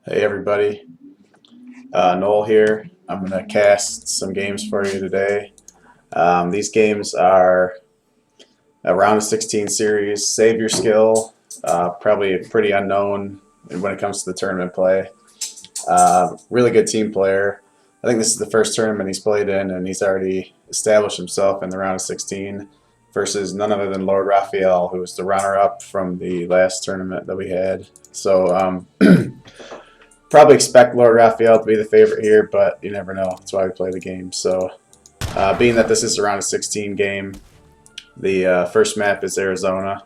Hey everybody, Noel here. I'm going to cast some games for you today. These games are a round of 16 series, save your skill, probably pretty unknown when it comes to the tournament play. Really good team player. I think this is the first tournament he's played in, and he's already established himself in the round of 16 versus none other than LordRaphael, who was the runner-up from the last tournament that we had. So probably expect LordRaphael to be the favorite here, but you never know. That's why we play the game. So being that this is a round of 16 game, the first map is Arizona.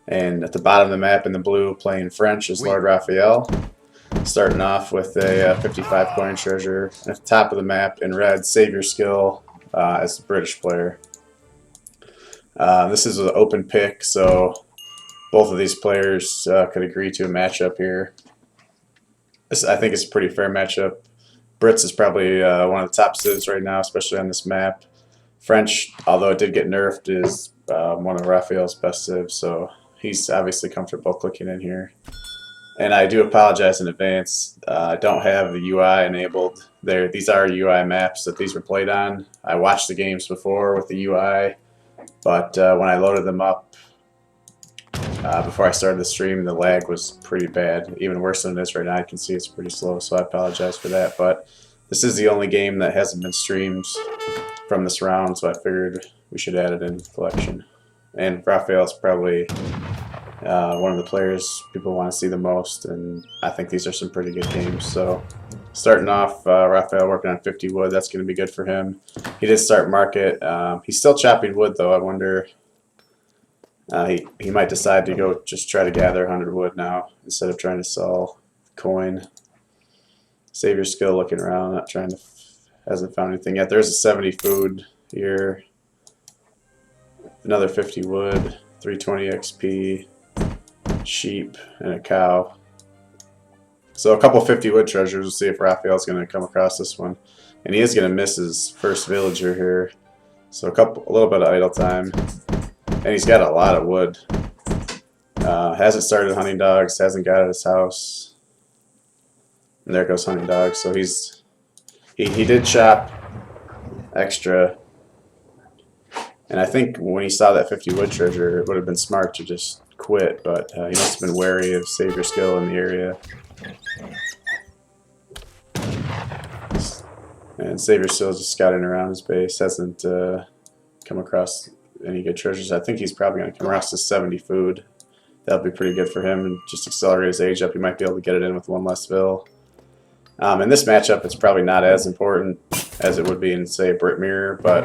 And at the bottom of the map in the blue, playing French, is LordRaphael. Starting off with a 55 coin treasure. And at the top of the map in red, save your skill as the British player. This is an open pick, so both of these players could agree to a matchup here. I think it's a pretty fair matchup. Brits is probably one of the top civs right now, especially on this map. French, although it did get nerfed, is one of Raphael's best civs, so he's obviously comfortable clicking in here. And I do apologize in advance. I don't have the UI enabled there. These are UI maps that these were played on. I watched the games before with the UI, but when I loaded them up before I started the stream, the lag was pretty bad, even worse than it is right now. I can see it's pretty slow, so I apologize for that. But this is the only game that hasn't been streamed from this round, so I figured we should add it in the collection. And Raphael's probably one of the players people want to see the most, and I think these are some pretty good games. So starting off, Raphael working on 50 wood. That's going to be good for him. He did start market. He's still chopping wood, though. I wonder... he might decide to go just try to gather 100 wood now instead of trying to sell coin. Save your skill looking around, not trying to, hasn't found anything yet. There's a 70 food here, another 50 wood, 320 XP, sheep, and a cow. So a couple 50 wood treasures. We'll see if Raphael's going to come across this one. And he is going to miss his first villager here. So a little bit of idle time. And he's got a lot of wood. Hasn't started hunting dogs, hasn't got at his house. And there goes hunting dogs. So he did chop extra. And I think when he saw that 50 wood treasure, it would have been smart to just quit, but he must have been wary of save your skill in the area. And save your skill is just scouting around his base, hasn't come across any good treasures. I think he's probably going to come across to 70 food. That'll be pretty good for him and just accelerate his age up. He might be able to get it in with one less fill. In this matchup, it's probably not as important as it would be in, say, a Brit Mirror, but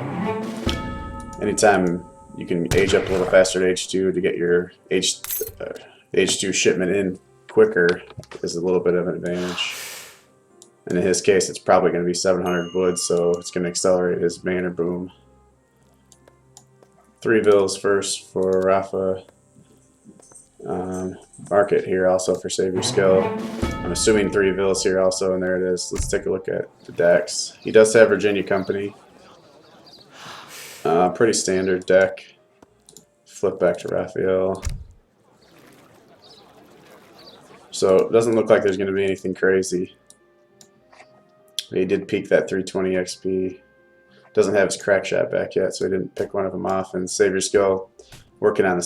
anytime you can age up a little faster to H2 to get your H2 shipment in quicker is a little bit of an advantage. And in his case, it's probably going to be 700 wood, so it's going to accelerate his banner boom. 3 vills first for Rafa. Market here also for save your skill. I'm assuming 3 vills here also, and there it is. Let's take a look at the decks. He does have Virginia Company. Pretty standard deck. Flip back to Raphael. So it doesn't look like there's going to be anything crazy. He did peak that 320 XP. Doesn't have his crack shot back yet, so he didn't pick one of them off. And save your skill, working on the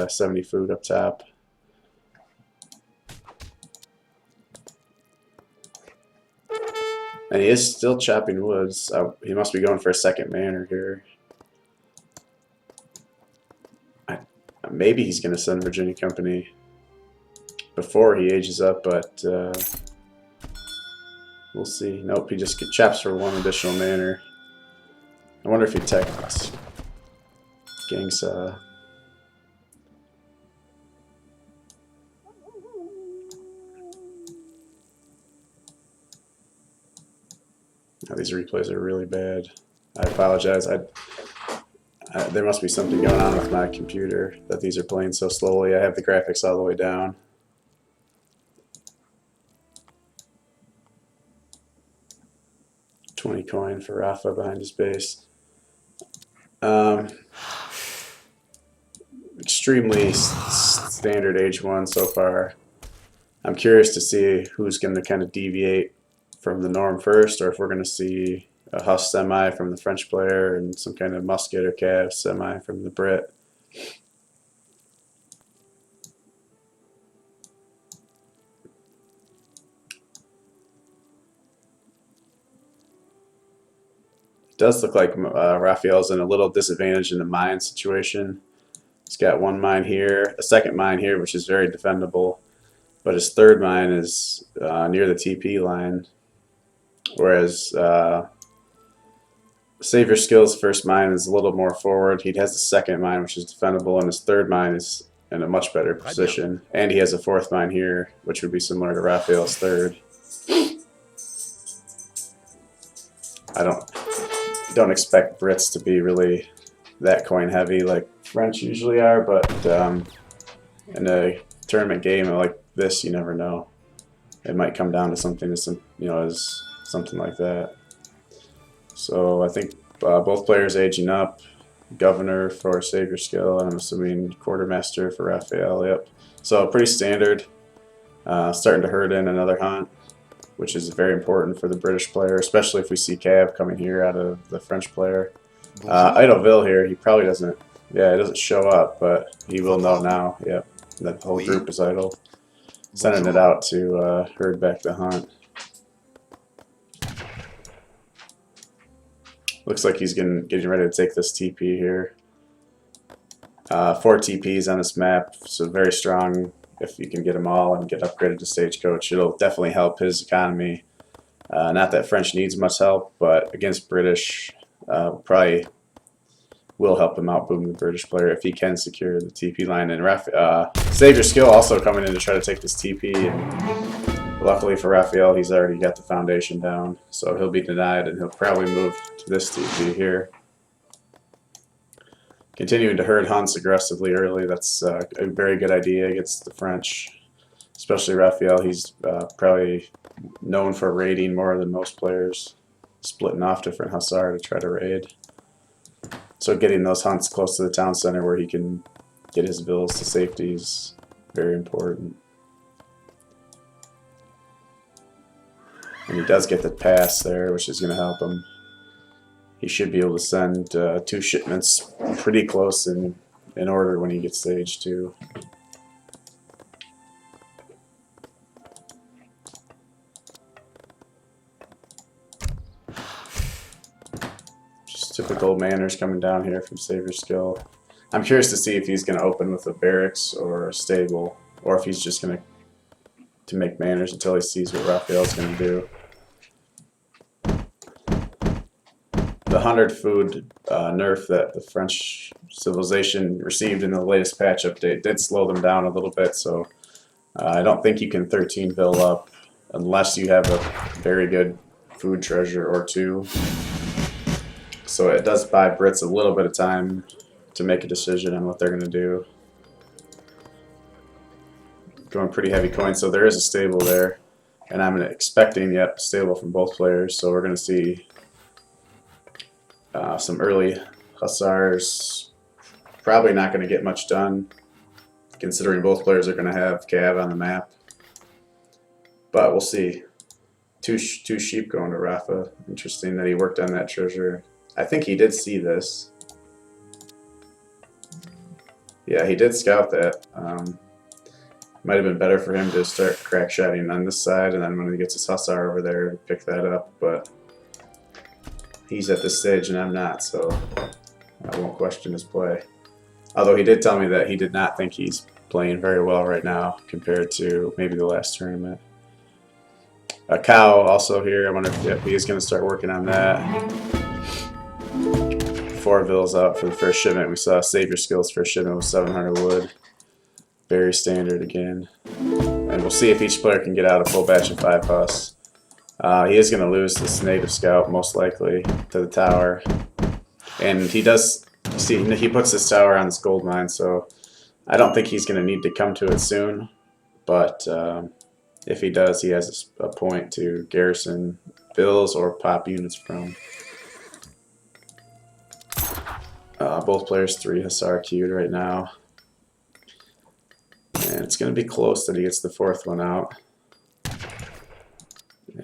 70 food up top. And he is still chopping woods. He must be going for a second manor here. Maybe he's going to send Virginia Company before he ages up, but we'll see. Nope, he just chops for one additional manor. I wonder if he techs Gangsa. Oh, these replays are really bad. I apologize. There must be something going on with my computer that these are playing so slowly. I have the graphics all the way down. $20 coin for Rafa behind his base. Extremely standard H1 so far. I'm curious to see who's going to kind of deviate from the norm first, or if we're going to see a Huss semi from the French player and some kind of musket or cav semi from the Brit. It does look like Raphael's in a little disadvantage in the mine situation. He's got one mine here, a second mine here, which is very defendable, but his third mine is near the TP line, whereas Savior Skill's first mine is a little more forward. He has the second mine, which is defendable, and his third mine is in a much better position. And he has a fourth mine here, which would be similar to Raphael's third. I don't expect Brits to be really that coin heavy like French usually are, but in a tournament game like this, you never know. It might come down to something as something like that. So I think both players aging up. Governor for Savior Skill, and I'm assuming Quartermaster for Raphael. Yep. So pretty standard. Starting to herd in another hunt, which is very important for the British player, especially if we see Cav coming here out of the French player. Idleville here, he probably doesn't. Yeah, he doesn't show up, but he will know now. Yep. That whole group is idle. Sending it out to herd back the hunt. Looks like he's getting ready to take this TP here. 4 TPs on this map, so very strong if you can get them all and get upgraded to Stagecoach. It'll definitely help his economy. Not that French needs much help, but against British, probably will help him out boom the British player if he can secure the TP line. And Savior Skill also coming in to try to take this TP. And luckily for Raphael, he's already got the foundation down, so he'll be denied, and he'll probably move to this TP here. Continuing to herd hunts aggressively early, that's a very good idea against the French, especially Raphael. He's probably known for raiding more than most players, splitting off different Hussar to try to raid. So getting those hunts close to the town center where he can get his villas to safety is very important. And he does get the pass there, which is going to help him. He should be able to send 2 shipments pretty close in order when he gets stage 2. Just typical manners coming down here from Savior Skill. I'm curious to see if he's going to open with a barracks or a stable, or if he's just going to make manners until he sees what Raphael's going to do. The 100 food nerf that the French civilization received in the latest patch update did slow them down a little bit, so I don't think you can 13 bill up unless you have a very good food treasure or 2. So it does buy Brits a little bit of time to make a decision on what they're going to do. Going pretty heavy coins, so there is a stable there, and I'm expecting, yep, stable from both players, so we're going to see some early Hussars. Probably not going to get much done, considering both players are going to have Cav on the map. But we'll see. Two sheep going to Rafa. Interesting that he worked on that treasure. I think he did see this. Yeah, he did scout that. Might have been better for him to start crack shotting on this side, and then when he gets his Hussar over there, pick that up. But he's at this stage and I'm not, so I won't question his play. Although he did tell me that he did not think he's playing very well right now compared to maybe the last tournament. A cow also here. I wonder if he is going to start working on that. 4 vills out for the first shipment. We saw Savior Skill's first shipment was 700 wood. Very standard again. And we'll see if each player can get out a full batch of 5 Huss. He is going to lose this native scout most likely to the tower, and he does see he puts this tower on this gold mine, so I don't think he's going to need to come to it soon, but if he does, he has a point to garrison bills or pop units from. Both players 3 Hussar queued right now, And it's going to be close that he gets the fourth one out.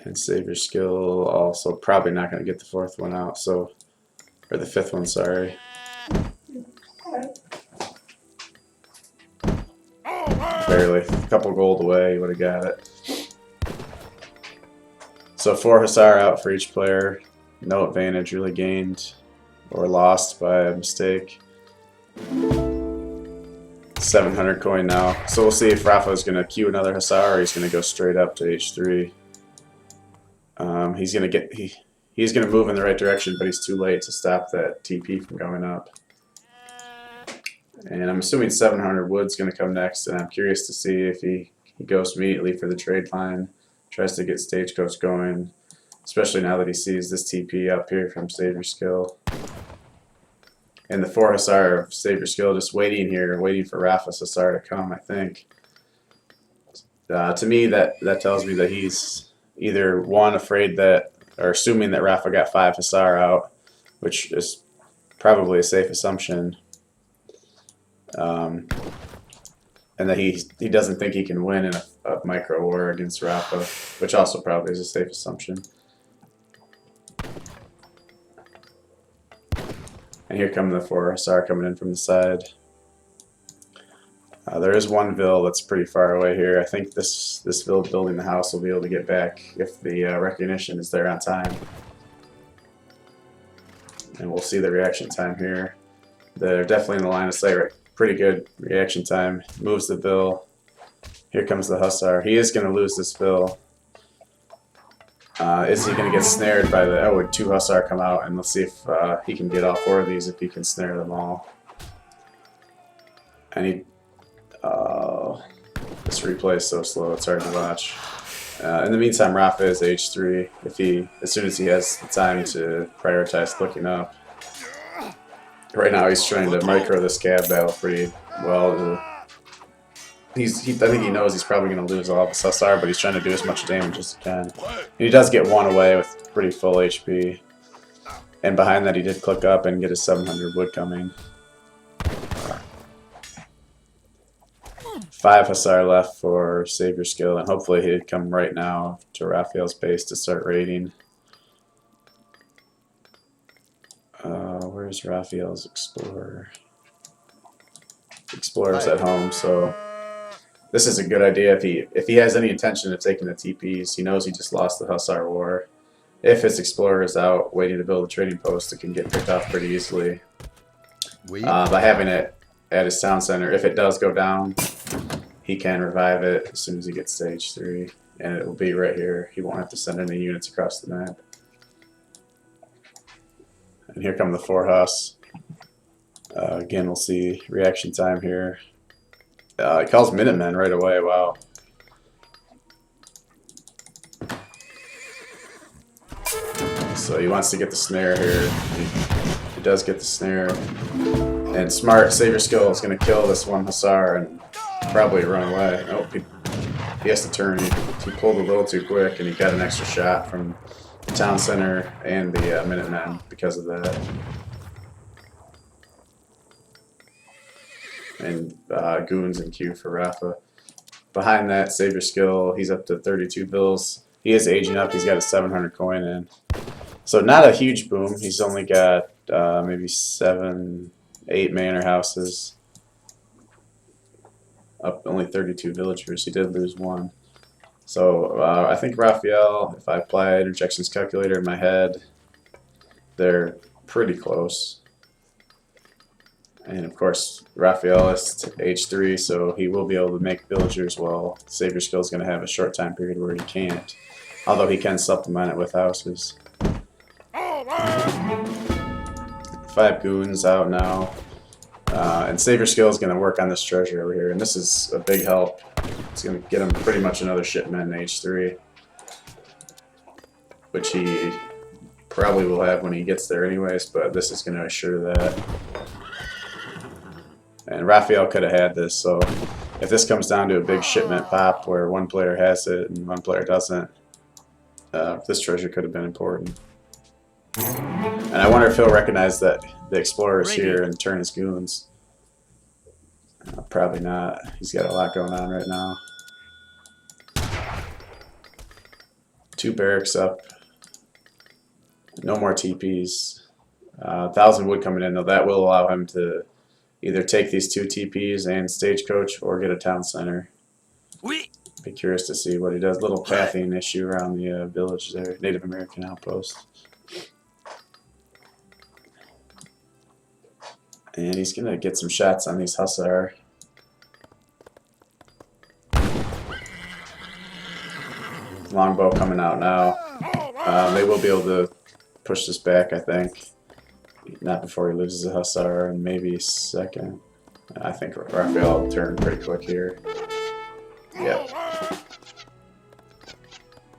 And Savior Skill also probably not going to get the fourth one out, so, or the fifth one, sorry. Barely. A couple gold away, you would have got it. So 4 Hussar out for each player. No advantage really gained or lost by a mistake. 700 coin now. So we'll see if Rafa is going to queue another Hussar or he's going to go straight up to H3. He's going to move in the right direction, but he's too late to stop that TP from going up. And I'm assuming 700 wood's going to come next, and I'm curious to see if he goes immediately for the trade line, tries to get Stagecoach going, especially now that he sees this TP up here from Savior Skill. And the 4 Hussar of Savior Skill just waiting here, waiting for Rafa's Hussar to come, I think. To me, that tells me that he's either, one, afraid that, or assuming that Rafa got 5 Hussar out, which is probably a safe assumption. And that he doesn't think he can win in a micro war against Rafa, which also probably is a safe assumption. And here come the 4 Hussar coming in from the side. There is one Vil that's pretty far away here. I think this Vil building the house will be able to get back if the recognition is there on time. And we'll see the reaction time here. They're definitely in the line of sight, right? Pretty good reaction time. Moves the Vil. Here comes the Hussar. He is going to lose this Vil. Is he going to get snared by the... Oh, would 2 Hussar come out? And let's see if he can get all 4 of these, if he can snare them all. And he... this replay is so slow, it's hard to watch. In the meantime, Rafa is H3. As soon as he has the time to prioritize looking up. Right now he's trying to micro this scab battle pretty well. I think he knows he's probably going to lose all of his Hussar, but he's trying to do as much damage as he can. And he does get 1 away with pretty full HP. And behind that he did click up and get his 700 wood coming. 5 Hussar left for Savior Skill, and hopefully he'd come right now to Raphael's base to start raiding. Where's Raphael's Explorer? Explorer's at home, so this is a good idea if he has any intention of taking the TPs. He knows he just lost the Hussar war. If his Explorer is out waiting to build a trading post, it can get picked off pretty easily. By having it at his town center. If it does go down, he can revive it as soon as he gets stage 3, and it will be right here. He won't have to send any units across the map. And here come the 4 Huss. Again, we'll see reaction time here. He calls Minutemen right away. Wow. So he wants to get the snare here. He does get the snare. And smart Savior Skill is going to kill this 1 Hussar and probably run away. Nope, he has to turn. He pulled a little too quick, and he got an extra shot from the town center and the Minutemen because of that. And goons in queue for Rafa. Behind that, Savior Skill, he's up to 32 bills. He is aging up. He's got a 700 coin in. So not a huge boom. He's only got maybe 7, 8 manor houses. Up only 32 villagers. He did lose 1. So I think Raphael, if I apply interjections calculator in my head, they're pretty close. And of course, Raphael is H3, so he will be able to make villagers while Savior Skill is going to have a short time period where he can't. Although he can supplement it with houses. 5 goons out now. And Savior Skill is going to work on this treasure over here, and this is a big help. It's going to get him pretty much another shipment in H3, which he probably will have when he gets there anyways, but this is going to assure that. And Raphael could have had this, so if this comes down to a big shipment pop where one player has it and one player doesn't, this treasure could have been important. And I wonder if he'll recognize that the Explorer is here and turn his goons. Probably not. He's got a lot going on right now. 2 barracks up. No more TPs. 1,000 wood coming in, though. That will allow him to either take these 2 TPs and stagecoach or get a town center. Be curious to see what he does. Little pathing issue around the village there. Native American outpost. And he's going to get some shots on these Hussar. Longbow coming out now. They will be able to push this back, I think. Not before he loses a Hussar, and maybe second. I think Raphael will turn pretty quick here. Yep.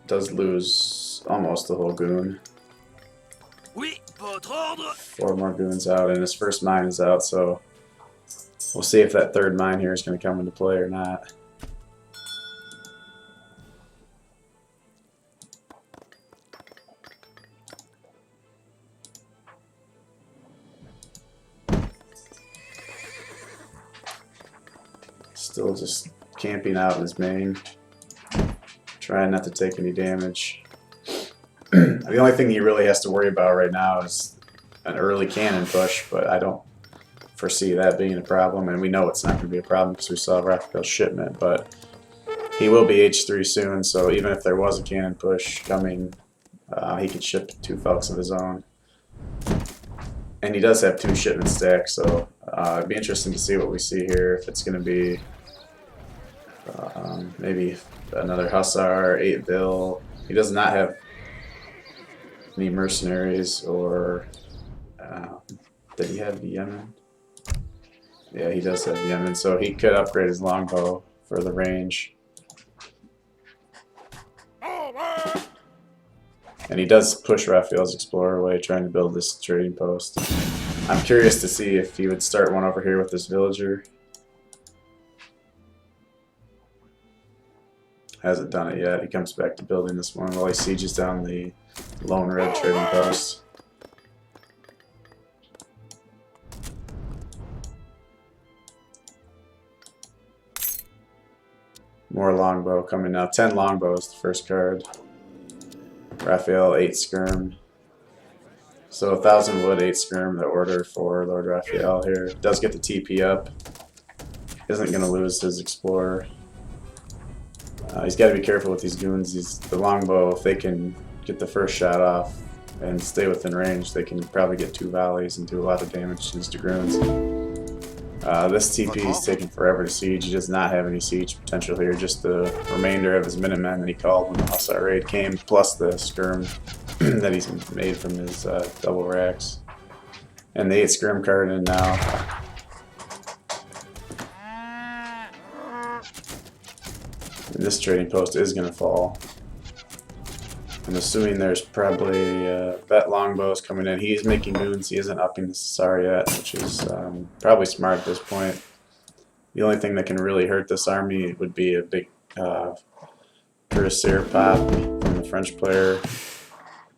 Does lose almost the whole goon. 4 more goons out, and his first mine is out, so we'll see if that 3rd mine here is going to come into play or not. Still just camping out in his main, trying not to take any damage. The only thing he really has to worry about right now is an early cannon push, but I don't foresee that being a problem, and we know it's not going to be a problem because we saw Raphael's shipment, but he will be H3 soon, so even if there was a cannon push coming, he could ship 2 Falcons of his own. And he does have 2 shipments stacked, so it'd be interesting to see what we see here, if it's going to be maybe another Hussar, 8 Bill. He does not have any mercenaries, or did he have Yemen? Yeah, he does have Yemen, so he could upgrade his longbow for the range. And he does push Raphael's Explorer away, trying to build this trading post. I'm curious to see if he would start one over here with this villager. Hasn't done it yet. He comes back to building this one while he sieges down the lone red trading post. More longbow coming up. 10 longbows, the first card. Raphael, 8 skirm. So 1,000 wood, 8 skirm, the order for Lord Raphael here. Does get the TP up. Isn't going to lose his Explorer. He's got to be careful with these goons. The longbow, if they can get the first shot off and stay within range, they can probably get 2 volleys and do a lot of damage to his dragoons. This TP is taking forever to siege. He does not have any siege potential here, just the remainder of his Minutemen that he called when the Hussar raid came, plus the skirm that he's made from his double racks. And the 8 skirm card in now. And this trading post is going to fall. I'm assuming there's probably vet longbows coming in. He's making goons. He isn't upping the Hussar yet, which is probably smart at this point. The only thing that can really hurt this army would be a big cuirassier pop from the French player.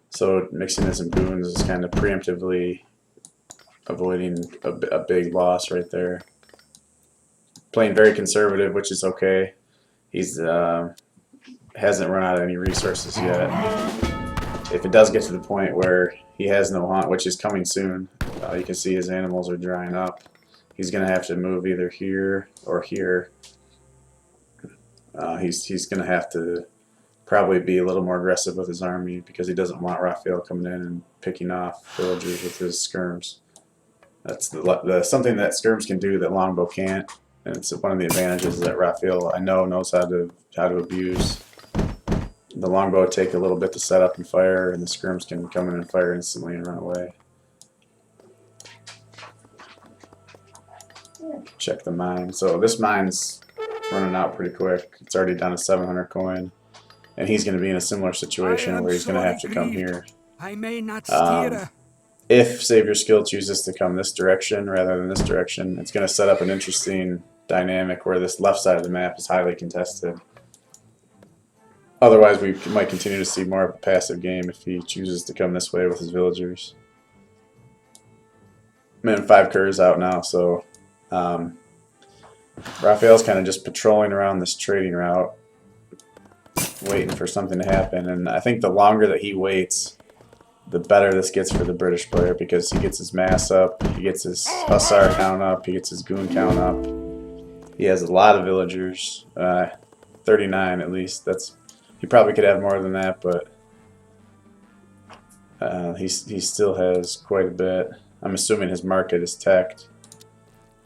So mixing in some goons is kind of preemptively avoiding a big loss right there. Playing very conservative, which is okay. He's hasn't run out of any resources yet. If it does get to the point where he has no hunt, which is coming soon, you can see his animals are drying up. He's going to have to move either here or here. He's going to have to probably be a little more aggressive with his army because he doesn't want Raphael coming in and picking off villagers with his skirms. That's something that skirms can do that longbow can't. And it's one of the advantages that Raphael, I know, knows how to abuse. The longbow take a little bit to set up and fire, and the skirms can come in and fire instantly and run away. Check the mine. So this mine's running out pretty quick. It's already down to 700 coin, and he's going to be in a similar situation where he's going to have to come here. I may not steer. If Savior Skill chooses to come this direction rather than this direction, it's going to set up an interesting dynamic where this left side of the map is highly contested. Otherwise, we might continue to see more of a passive game if he chooses to come this way with his villagers. Man, 5 curs out now, so Raphael's kind of just patrolling around this trading route, waiting for something to happen. And I think the longer that he waits, the better this gets for the British player, because he gets his mass up, he gets his hussar count up, he gets his goon count up. He has a lot of villagers, 39 at least. He probably could have more than that, but he still has quite a bit. I'm assuming his market is teched.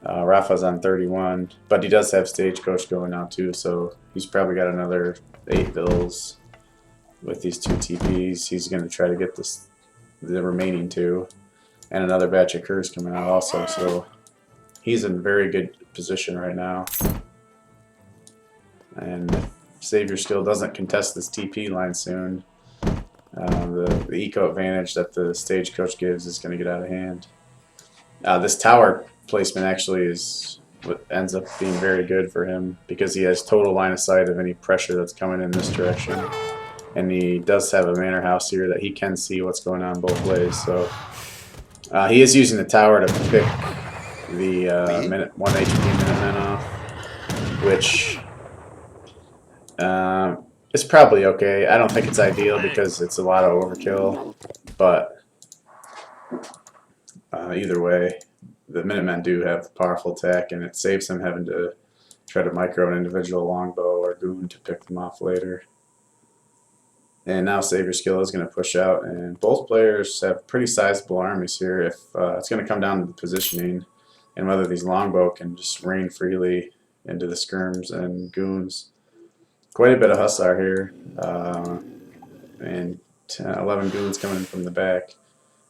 Rafa's on 31, but he does have stagecoach going now too, so he's probably got another 8 vills with these 2 TPs. He's going to try to get the remaining 2, and another batch of curs coming out also, so he's in very good position right now. And if Savior Skill doesn't contest this TP line soon, the eco advantage that the stagecoach gives is going to get out of hand. This tower placement actually is what ends up being very good for him, because he has total line of sight of any pressure that's coming in this direction. And he does have a manor house here that he can see what's going on both ways. So he is using the tower to pick the 1 HP Minutemen off, which is probably okay. I don't think it's ideal because it's a lot of overkill, but either way, the Minutemen do have powerful attack, and it saves him having to try to micro an individual longbow or goon to pick them off later. And now Savior Skill is going to push out, and both players have pretty sizable armies here. If it's going to come down to the positioning and whether these longbow can just rain freely into the skirms and goons. Quite a bit of hussar here, and 11 goons coming in from the back.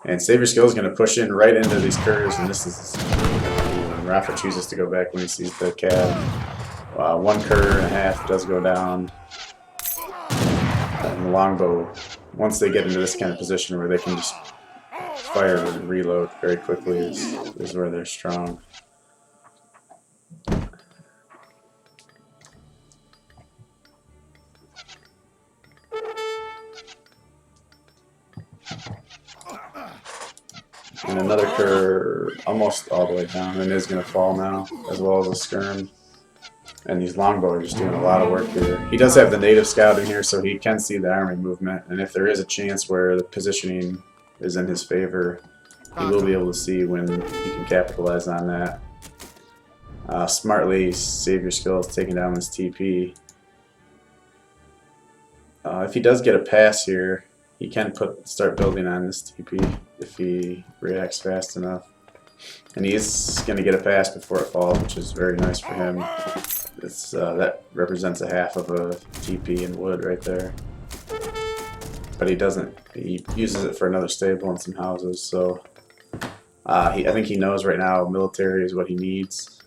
And Savior Skill is going to push in right into these curs, and this is when Rafa chooses to go back when he sees the cab. 1 cur and a half does go down. And the longbow, once they get into this kind of position where they can just fire and reload very quickly, is where they're strong. And another cur almost all the way down, and is going to fall now, as well as a skirm. And these longbow are just doing a lot of work here. He does have the native scout in here, so he can see the army movement. And if there is a chance where the positioning is in his favor, he will be able to see when he can capitalize on that. Smartly, Savior Skill is taking down this TP. If he does get a pass here, he can start building on this TP if he reacts fast enough. And he is going to get a pass before it falls, which is very nice for him. That represents a half of a TP in wood right there. But he doesn't. He uses it for another stable and some houses. So I think he knows right now military is what he needs.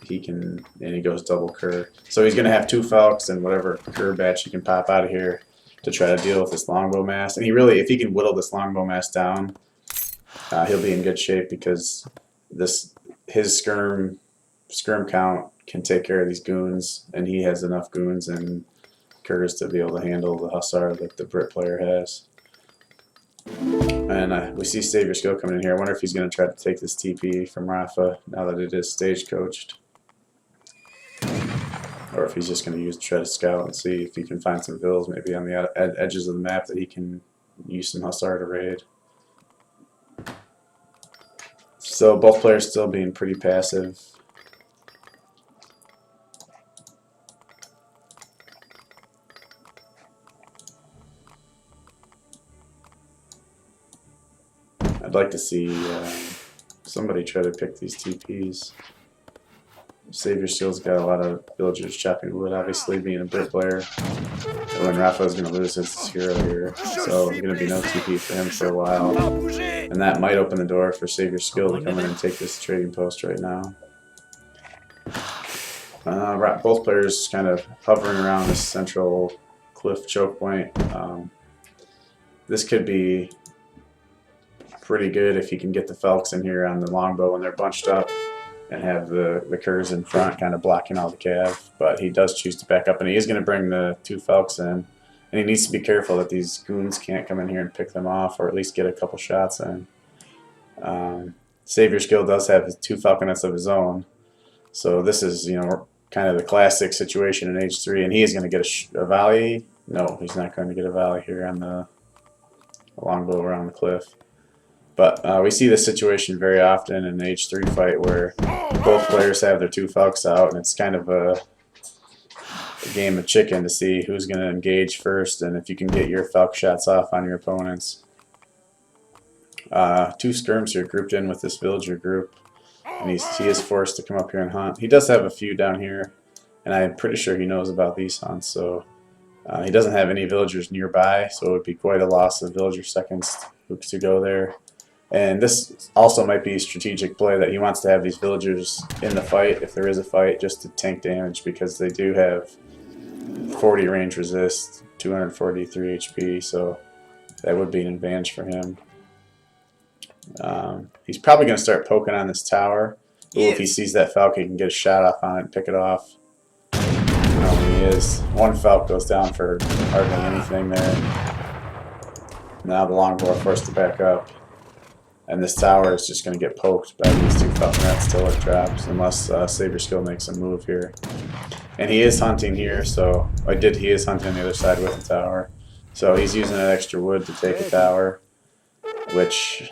And he goes double cur. So he's going to have 2 falcons and whatever cur batch he can pop out of here to try to deal with this longbow mass. And if he can whittle this longbow mass down, he'll be in good shape, because his skirm count can take care of these goons, and he has enough goons and curs to be able to handle the hussar that the Brit player has. And we see Savior Skill coming in here. I wonder if he's going to try to take this TP from Rafa now that it is stagecoached, or if he's just going to try to scout and see if he can find some vills maybe on the edges of the map that he can use some hussar to raid. So both players still being pretty passive. I'd like to see somebody try to pick these TPs. Savior Skill's got a lot of villagers chopping wood, obviously being a Brit player. And when Rafa's going to lose his hero here, so there's going to be no TP for him for a while. And that might open the door for Savior Skill to come in and take this trading post right now. Both players kind of hovering around this central cliff choke point. This could be pretty good if he can get the Falcons in here on the longbow when they're bunched up, and have the curs in front kind of blocking all the cav. But he does choose to back up, and he is going to bring the 2 Falcons in. And he needs to be careful that these goons can't come in here and pick them off, or at least get a couple shots in. Savior Skill does have his 2 falconets of his own, So this is, you know, kind of the classic situation in H3, and he is going to get a volley. No, he's not going to get a volley here on the longbow around the cliff. But we see this situation very often in an H3 fight where both players have their 2 Falcons out, and it's kind of a game of chicken to see who's going to engage first and if you can get your Falcon shots off on your opponents. 2 skirms here grouped in with this villager group, and he is forced to come up here and hunt. He does have a few down here, and I'm pretty sure he knows about these hunts, so he doesn't have any villagers nearby, so it would be quite a loss of villager seconds to go there. And this also might be a strategic play that he wants to have these villagers in the fight, if there is a fight, just to tank damage, because they do have 40 range resist, 243 HP, so that would be an advantage for him. He's probably going to start poking on this tower. Ooh, if he sees that Falcon, he can get a shot off on it and pick it off. No, he is. 1 Falcon goes down for hardly anything there. Now the longbow are forced to back up. And this tower is just going to get poked by these 2 Falconets till it drops, unless Saber Skill makes a move here. And he is hunting here, so he is hunting on the other side with the tower. So he's using that extra wood to take a tower, which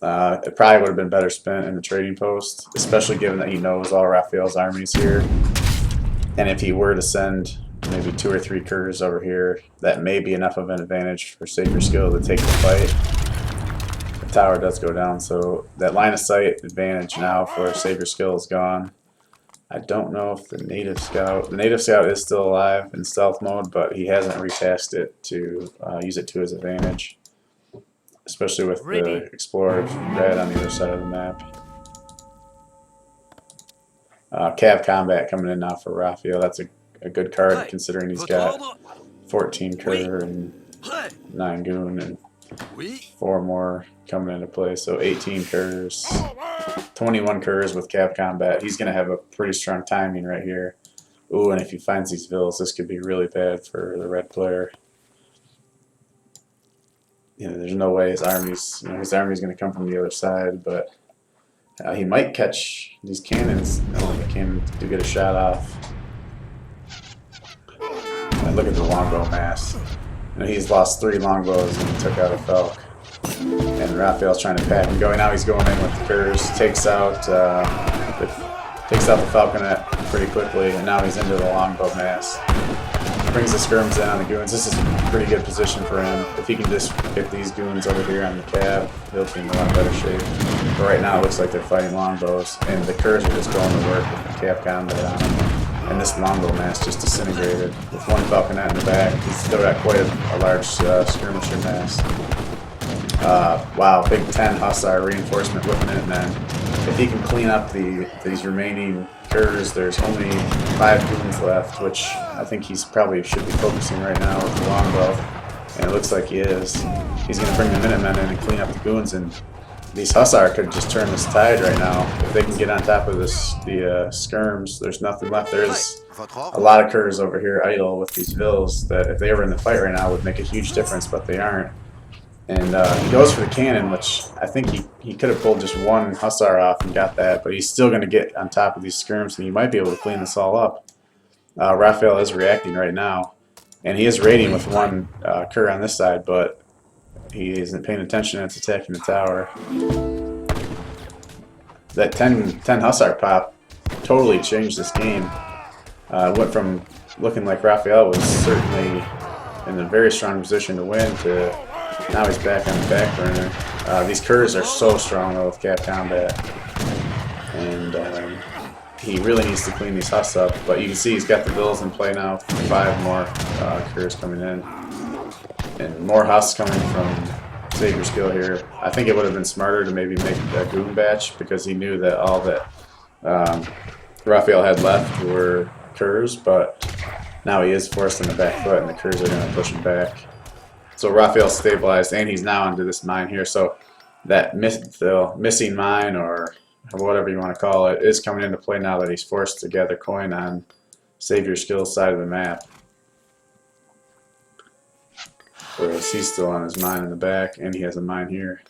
it probably would have been better spent in the trading post, especially given that he knows LordRaphael's army's here. And if he were to send maybe 2 or 3 curs over here, that may be enough of an advantage for Saber Skill to take the fight. Tower does go down, so that line of sight advantage now for Saber Skill is gone. I don't know if the native scout is still alive in stealth mode, but he hasn't retasked it to use it to his advantage, especially with the explorer red on the other side of the map. Cav combat coming in now for Raphael. That's a good card considering he's got 14 cur and 9 goon and 4 more coming into play, so 18 curs, 21 curs with cap combat. He's going to have a pretty strong timing right here. Ooh, and if he finds these vills, this could be really bad for the red player. You know, there's no way his army's going to come from the other side, but he might catch these cannons. No, the cannon do get a shot off. And look at the longbow mass. You know, he's lost 3 longbows and took out a Falk. And Raphael's trying to pack him going. Now he's going in with the curs, takes out the Falconet pretty quickly, and now he's into the longbow mass. Brings the skirms in on the goons. This is a pretty good position for him. If he can just get these goons over here on the cab, he'll be in a lot better shape. But right now it looks like they're fighting longbows, and the curs are just going to work with the cap combat on them. And this longbow mass just disintegrated. With 1 Falconet in the back, he's still got quite a large skirmisher mass. Wow, big 10 Hussar reinforcement whipping it, and then if he can clean up these remaining curs, there's only 5 goons left, which I think he's probably should be focusing right now with the longbow, and it looks like he is. He's going to bring the Minutemen in and clean up the goons, and these Hussar could just turn this tide right now. If they can get on top of the skirms, there's nothing left. There's a lot of curs over here idle with these vills that if they were in the fight right now would make a huge difference, but they aren't. And he goes for the cannon, which I think he could have pulled just 1 Hussar off and got that, but he's still going to get on top of these skirms, and he might be able to clean this all up. Raphael is reacting right now, and he is raiding with 1 cur on this side, but he isn't paying attention and it's attacking the tower. That 10 Hussar pop totally changed this game. Went from looking like Raphael was certainly in a very strong position to win to now he's back on the back burner. These curs are so strong though with cap combat, and he really needs to clean these Huss up. But you can see he's got the vills in play now. 5 more curs coming in, and more Huss coming from Saber Skill here. I think it would have been smarter to maybe make a goon batch, because he knew that all that Raphael had left were curs, but now he is forced on the back foot, and the curs are going to push him back. So Raphael's stabilized, and he's now into this mine here. So that missing mine, or whatever you want to call it, is coming into play now that he's forced to gather coin on Savior Skill's side of the map. Whereas he's still on his mine in the back, and he has a mine here.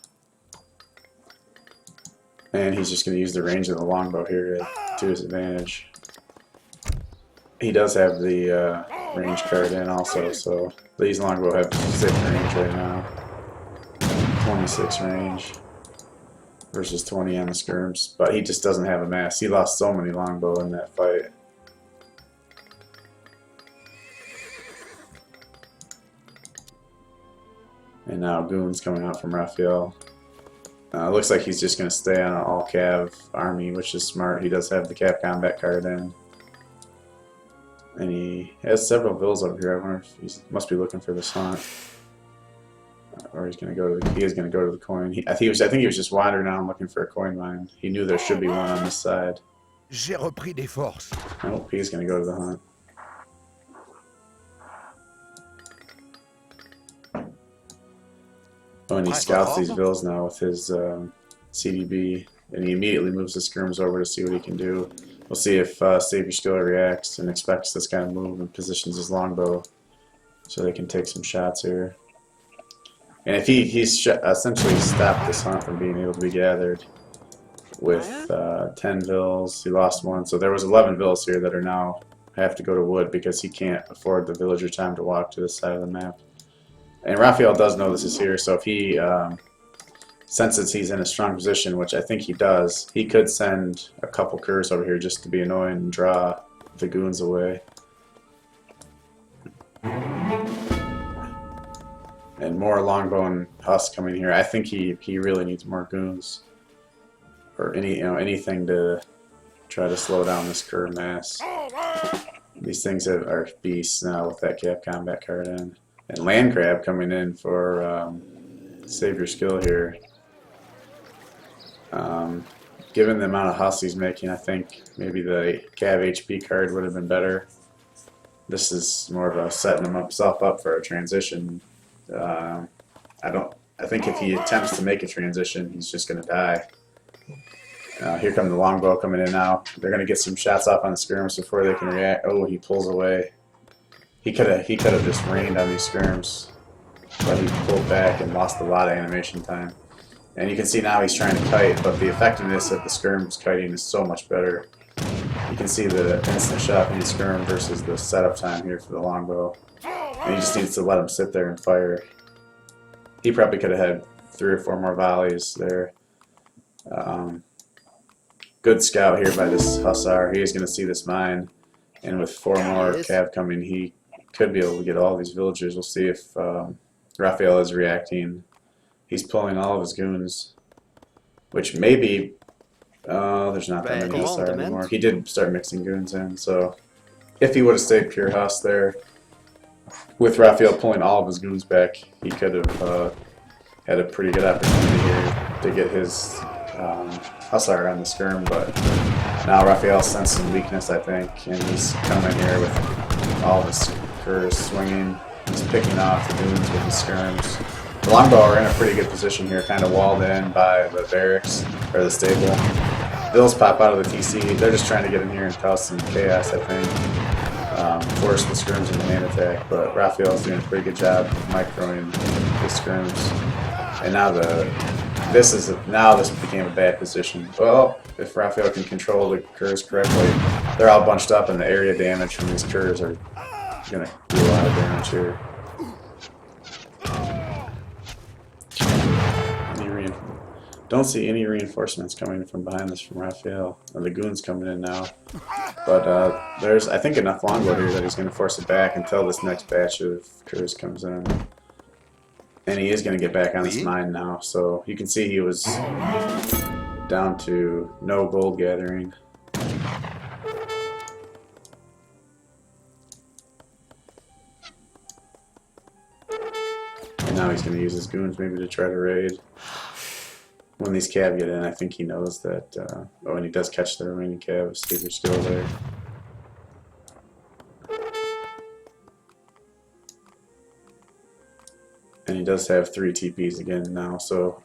And he's just going to use the range of the longbow here to to his advantage. He does have the range card in also, so these longbow have 6 range right now. 26 range versus 20 on the skirms, but he just doesn't have a mass. He lost so many longbow in that fight. And now goons coming out from Raphael. Looks like he's just going to stay on an all-cav army, which is smart. He does have the cav combat card in. And he has several vills over here. I wonder if he must be looking for this hunt. Or he's going to go to the, he is going to go to the coin. I think he was just wandering around looking for a coin mine. He knew there should be one on this side. J'ai repris des forces. Nope, he's going to go to the hunt. Oh, and he scouts these vills now with his CDB, and he immediately moves the skirms over to see what he can do. We'll see if Savior Skill reacts and expects this kind of move and positions his longbow so they can take some shots here. And if he's essentially stopped this hunt from being able to be gathered with 10 vills, he lost one, so there was 11 vills here that are now have to go to wood because he can't afford the villager time to walk to this side of the map. And Raphael does know this is here, so if he senses he's in a strong position, which I think he does, he could send a couple curs over here just to be annoying and draw the goons away. And more longbow and husk coming here. I think he really needs more goons, or anything to try to slow down this cur mass. These things are beasts now with that cap combat card in. And land crab coming in for Savior Skill here. Given the amount of husk he's making, I think maybe the cav HP card would have been better. This is more of a setting himself up for a transition. I think if he attempts to make a transition, he's just going to die. Here come the longbow coming in now. They're going to get some shots off on the skirms before they can react. Oh, he pulls away. He could have just rained on these skirms, but he pulled back and lost a lot of animation time. And you can see now he's trying to kite, but the effectiveness of the skirms kiting is so much better. You can see the instant shot from the skirm versus the setup time here for the longbow. And he just needs to let him sit there and fire. He probably could have had 3 or 4 more volleys there. Good scout here by this hussar. He is going to see this mine, and with 4 more cav coming, he could be able to get all these villagers. We'll see if Raphael is reacting. He's pulling all of his goons, which maybe there's not that many hussar anymore. He did start mixing goons in, so if he would have stayed pure huss there, with Raphael pulling all of his goons back, he could have had a pretty good opportunity here to get his hussar on the skirm, but now Raphael sensed some weakness, I think, and he's coming here with all of his curs swinging. He's picking off the goons with his skirms. The longbow are in a pretty good position here, kind of walled in by the barracks, or the stable. Bills pop out of the TC. They're just trying to get in here and cause some chaos, I think. Force the skirms into hand attack, but Raphael's doing a pretty good job of microing the skirms. And now this became a bad position. Well, if Raphael can control the curs correctly, they're all bunched up, and the area damage from these curs are going to do a lot of damage here. Don't see any reinforcements coming from behind this from Raphael. The goon's coming in now. But there's, I think, enough longbow here that he's going to force it back until this next batch of curs comes in. And he is going to get back on this mine now. So you can see he was down to no gold gathering. And now he's going to use his goons maybe to try to raid. When these cav get in, I think he knows that, oh, and he does catch the remaining cav, Savior Skill there. And he does have 3 TPs again now, so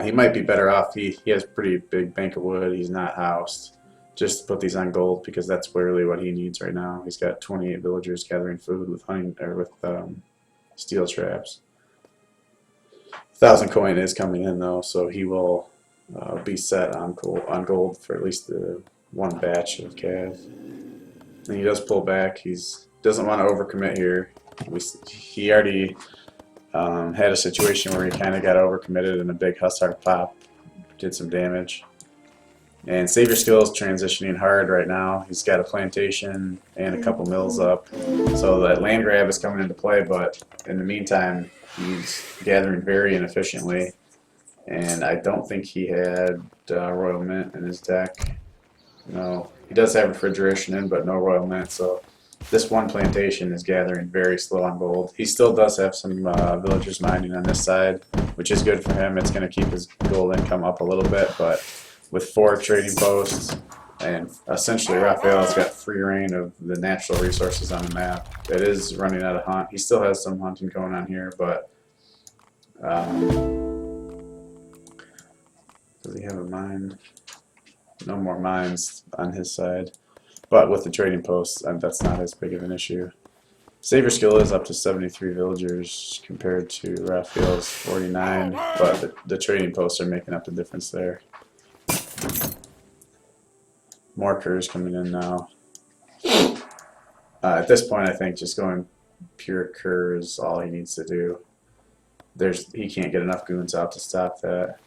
he might be better off. He has pretty big bank of wood, he's not housed. Just put these on gold because that's really what he needs right now. He's got 28 villagers gathering food with hunting, or with steel traps. 1,000 coin is coming in though, so he will be set on gold for at least the one batch of cav. And he does pull back. He's doesn't want to overcommit here. He already had a situation where he kind of got overcommitted and a big Hussar pop did some damage. And Savior Skill is transitioning hard right now. He's got a plantation and a couple mills up. So that land grab is coming into play, but in the meantime, he's gathering very inefficiently. And I don't think he had Royal Mint in his deck. No, he does have Refrigeration in, but no Royal Mint. So this one plantation is gathering very slow on gold. He still does have some villagers mining on this side, which is good for him. It's going to keep his gold income up a little bit, but with 4 trading posts, and essentially Raphael's got free reign of the natural resources on the map. It is running out of hunt. He still has some hunting going on here, but does he have a mine? No more mines on his side. But with the trading posts, that's not as big of an issue. Savior Skill is up to 73 villagers compared to Raphael's 49, but the trading posts are making up the difference there. More curs coming in now. At this point, I think just going pure cur is all he needs to do. He can't get enough goons out to stop that.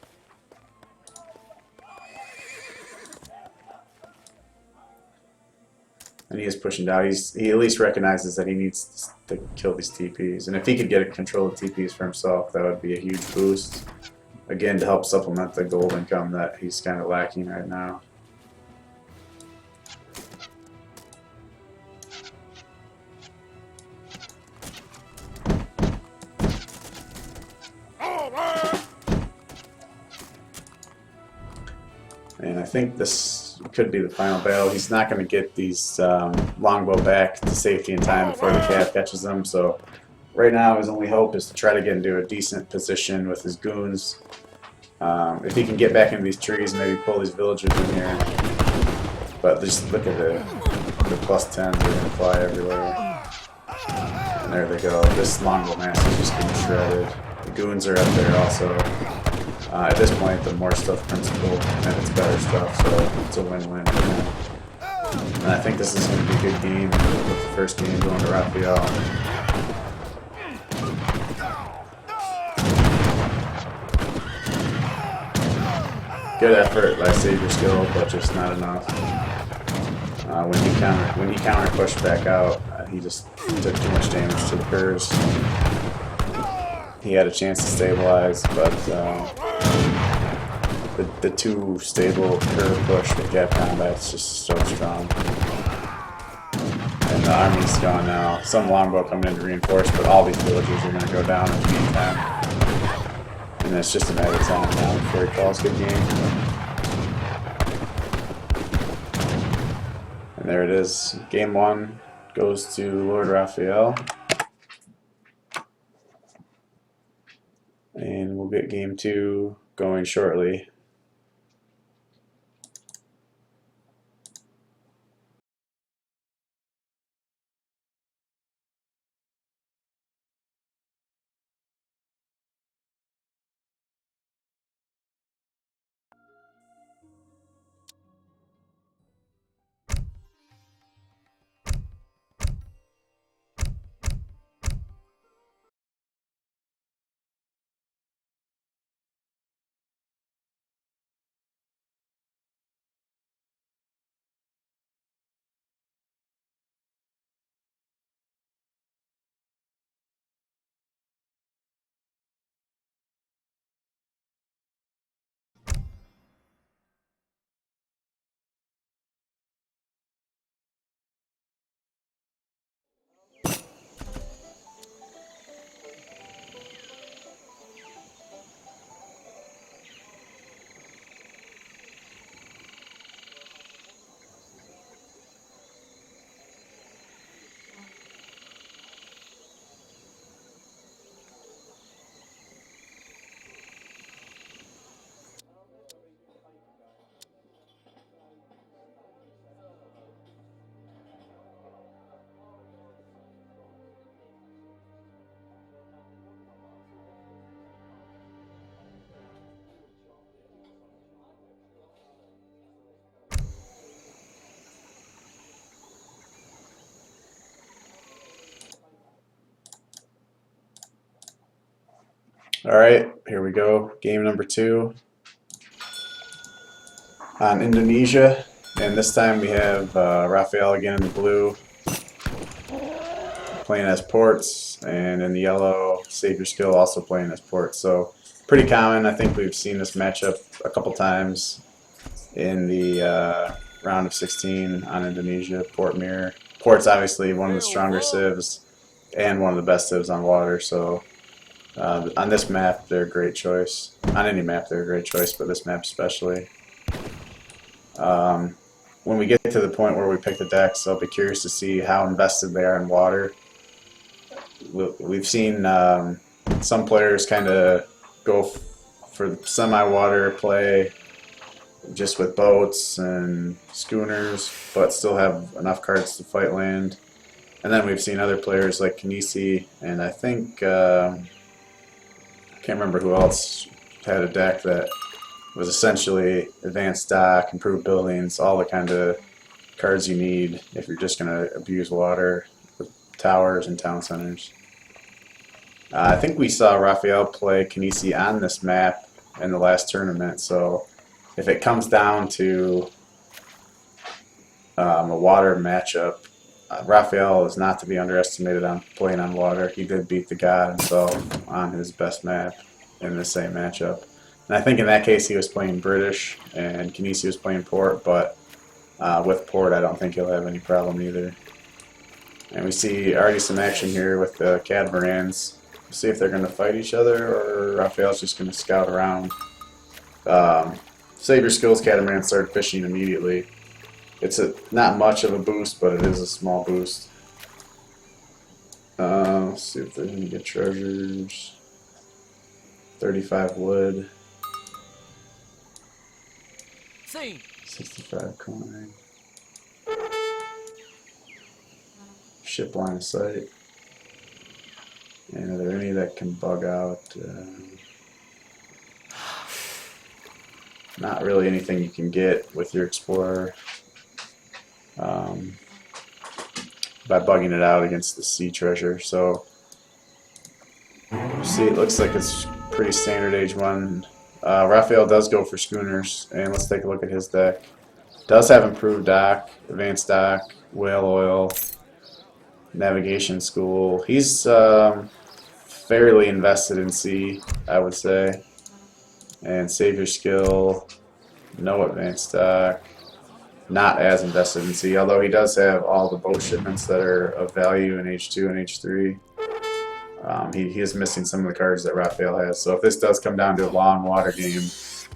And he is pushing down. He at least recognizes that he needs to kill these TPs. And if he could get control of TPs for himself, that would be a huge boost. Again, to help supplement the gold income that he's kind of lacking right now. And I think this could be the final battle. He's not going to get these longbow back to safety in time before the cav catches them. So right now his only hope is to try to get into a decent position with his goons. If he can get back into these trees, maybe pull these villagers in here. But just look at the plus 10s, they're going to fly everywhere. And there they go. This longbow mass is just getting shredded. The goons are up there also. At this point, the more stuff principle, and it's better stuff, so it's a win-win for him. And I think this is going to be a good game with the first game going to Raphael. Good effort by Savior Skill, but just not enough. When he counter pushed back out, he just took too much damage to the curs. He had a chance to stabilize, but the two stable curve push with gap combat is just so strong. And the army's gone now. Some longbow coming in to reinforce, but all these villagers are going to go down in the meantime. And it's just a matter of time now before he calls good game. And there it is. Game 1 goes to LordRaphael. And we'll get game 2 going shortly. Alright, here we go. Game number 2 on Indonesia. And this time we have Raphael again in the blue, playing as ports, and in the yellow, Savior Skill also playing as ports. So pretty common. I think we've seen this matchup a couple times in the round of 16 on Indonesia, Port Mirror. Port's obviously one of the stronger civs and one of the best civs on water, so on this map they're a great choice. On any map they're a great choice, but this map especially. When we get to the point where we pick the decks, I'll be curious to see how invested they are in water. We've seen some players kind of go for semi-water play just with boats and schooners, but still have enough cards to fight land. And then we've seen other players like Kinesi, and I think I can't remember who else had a deck that was essentially advanced dock, improved buildings, all the kind of cards you need if you're just going to abuse water with towers and town centers. I think we saw Raphael play Kinesi on this map in the last tournament, so if it comes down to a water matchup, Raphael is not to be underestimated on playing on water. He did beat the god himself on his best map in the same matchup. And I think in that case he was playing British and Kinesi was playing Port, but with Port I don't think he'll have any problem either. And we see already some action here with the Catamarans. We'll see if they're going to fight each other or Raphael's just going to scout around. Savior Skills Catamaran started fishing immediately. It's not much of a boost, but it is a small boost. Let's see if there's any good treasures. 35 wood. 65 coin. Ship line of sight. And are there any that can bug out? Not really anything you can get with your Explorer by bugging it out against the sea treasure. So see, it looks like it's pretty standard age 1. Raphael does go for schooners, and let's take a look at his deck. Does have improved dock, advanced dock, whale oil, navigation school. He's fairly invested in sea, I would say. And Savior Skill, no advanced dock, not as invested in sea, although he does have all the boat shipments that are of value in H2 and H3. He is missing some of the cards that Raphael has, so if this does come down to a long water game,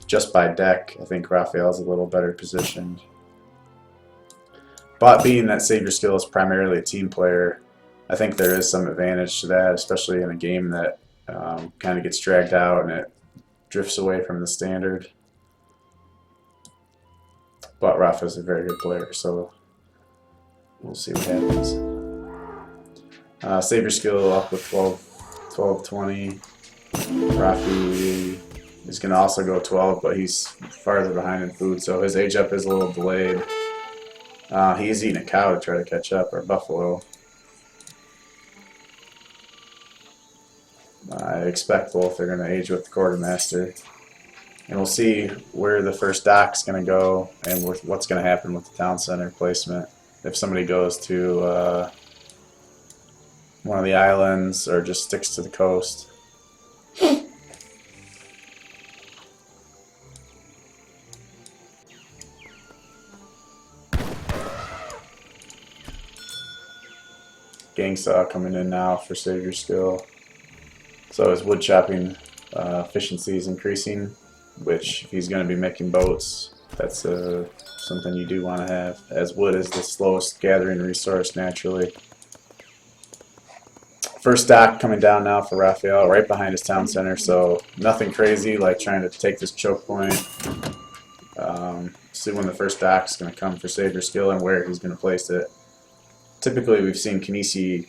just by deck, I think Raphael's a little better positioned. But being that Savior Skill is primarily a team player, I think there is some advantage to that, especially in a game that kind of gets dragged out and it drifts away from the standard. But Rafa's a very good player, so we'll see what happens. Savior Skill up with 12-20. Rafi is going to also go 12, but he's farther behind in food, so his age up is a little delayed. He's eating a cow to try to catch up, or buffalo. I expect both they're going to age with the quartermaster. And we'll see where the first dock's going to go and what's going to happen with the town center placement. If somebody goes to one of the islands or just sticks to the coast. Gang saw coming in now for Savior Skill. So his wood chopping efficiency is increasing, which if he's going to be making boats, that's something you do want to have, as wood is the slowest gathering resource naturally. First dock coming down now for Raphael, right behind his town center, so nothing crazy like trying to take this choke point. See when the first dock is going to come for Savior Skill and where he's going to place it. Typically we've seen Kinesi,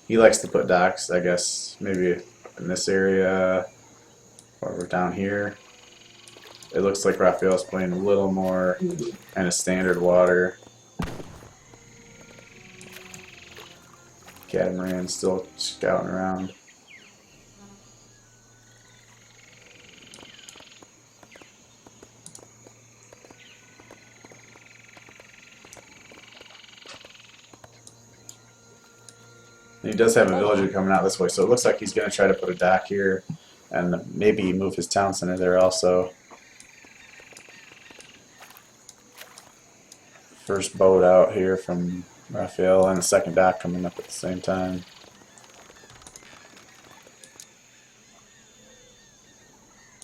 he likes to put docks, I guess, maybe in this area or down here. It looks like Raphael's playing a little more kind of standard water. Catamaran still scouting around. And he does have a villager coming out this way, so it looks like he's going to try to put a dock here and maybe move his town center there also. First boat out here from Raphael and the second dock coming up at the same time.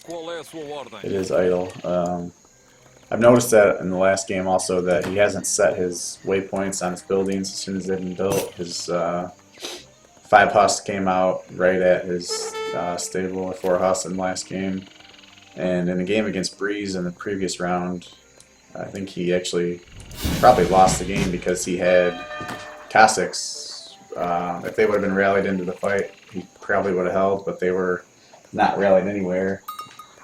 It is idle. I've noticed that in the last game also that he hasn't set his waypoints on his buildings as soon as they've been built. His 5 Huss came out right at his stable, or 4 Huss in the last game. And in the game against Breeze in the previous round, I think he actually probably lost the game because he had Cossacks. If they would have been rallied into the fight, he probably would have held, but they were not rallied anywhere.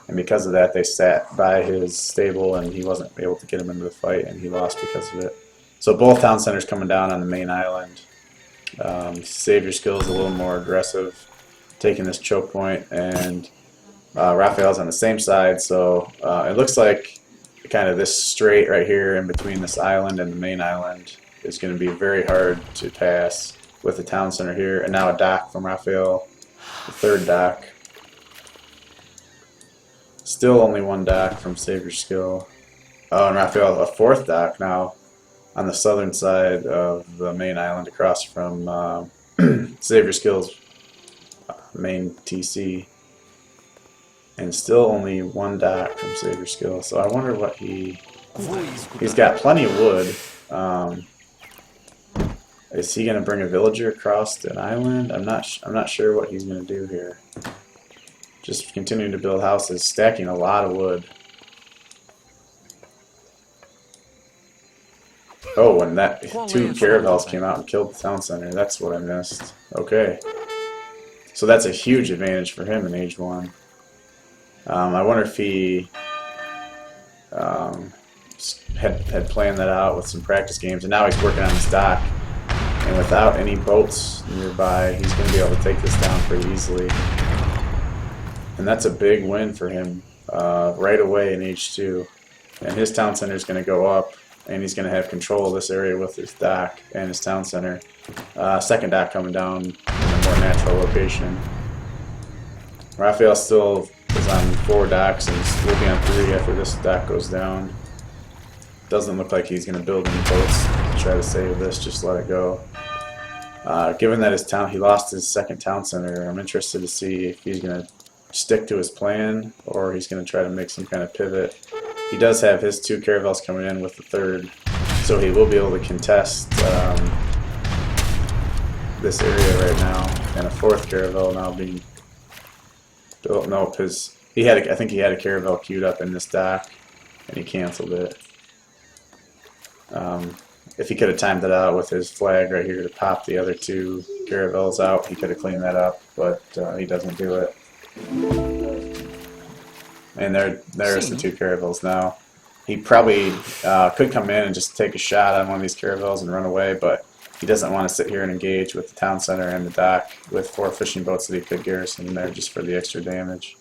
And because of that, they sat by his stable, and he wasn't able to get him into the fight, and he lost because of it. So both town centers coming down on the main island. Savior Skill is a little more aggressive, taking this choke point, and Raphael's on the same side. So it looks like kind of this strait right here in between this island and the main island is going to be very hard to pass with the town center here. And now a dock from Raphael, the third dock. Still only 1 dock from Savior Skill. Oh, and Raphael, a 4th dock now on the southern side of the main island across from Savior Skill's main TC. And still only 1 dock from Savior Skill. So I wonder what he's got plenty of wood. Is he going to bring a villager across an island? I'm not sure what he's going to do here. Just continuing to build houses, stacking a lot of wood. Oh, and that 2 caravels came out and killed the town center. That's what I missed. Okay. So that's a huge advantage for him in Age 1. I wonder if he had planned that out with some practice games, and now he's working on his dock. And without any boats nearby, he's going to be able to take this down pretty easily. And that's a big win for him right away in Age 2. And his town center is going to go up, and he's going to have control of this area with his dock and his town center. Second dock coming down in a more natural location. Raphael still is on 4 docks and will be on 3 after this dock goes down. Doesn't look like he's going to build any boats to try to save this, just let it go. Given that he lost his second town center, I'm interested to see if he's going to stick to his plan or he's going to try to make some kind of pivot. He does have his 2 caravels coming in with the 3rd, so he will be able to contest this area right now. And a 4th caravel now being built. Nope, I think he had a caravel queued up in this dock, and he canceled it. If he could have timed it out with his flag right here to pop the other 2 caravels out, he could have cleaned that up, but he doesn't do it. And there's the 2 caravels now. He probably could come in and just take a shot on one of these caravels and run away, but he doesn't want to sit here and engage with the town center and the dock with 4 fishing boats that he could garrison there just for the extra damage.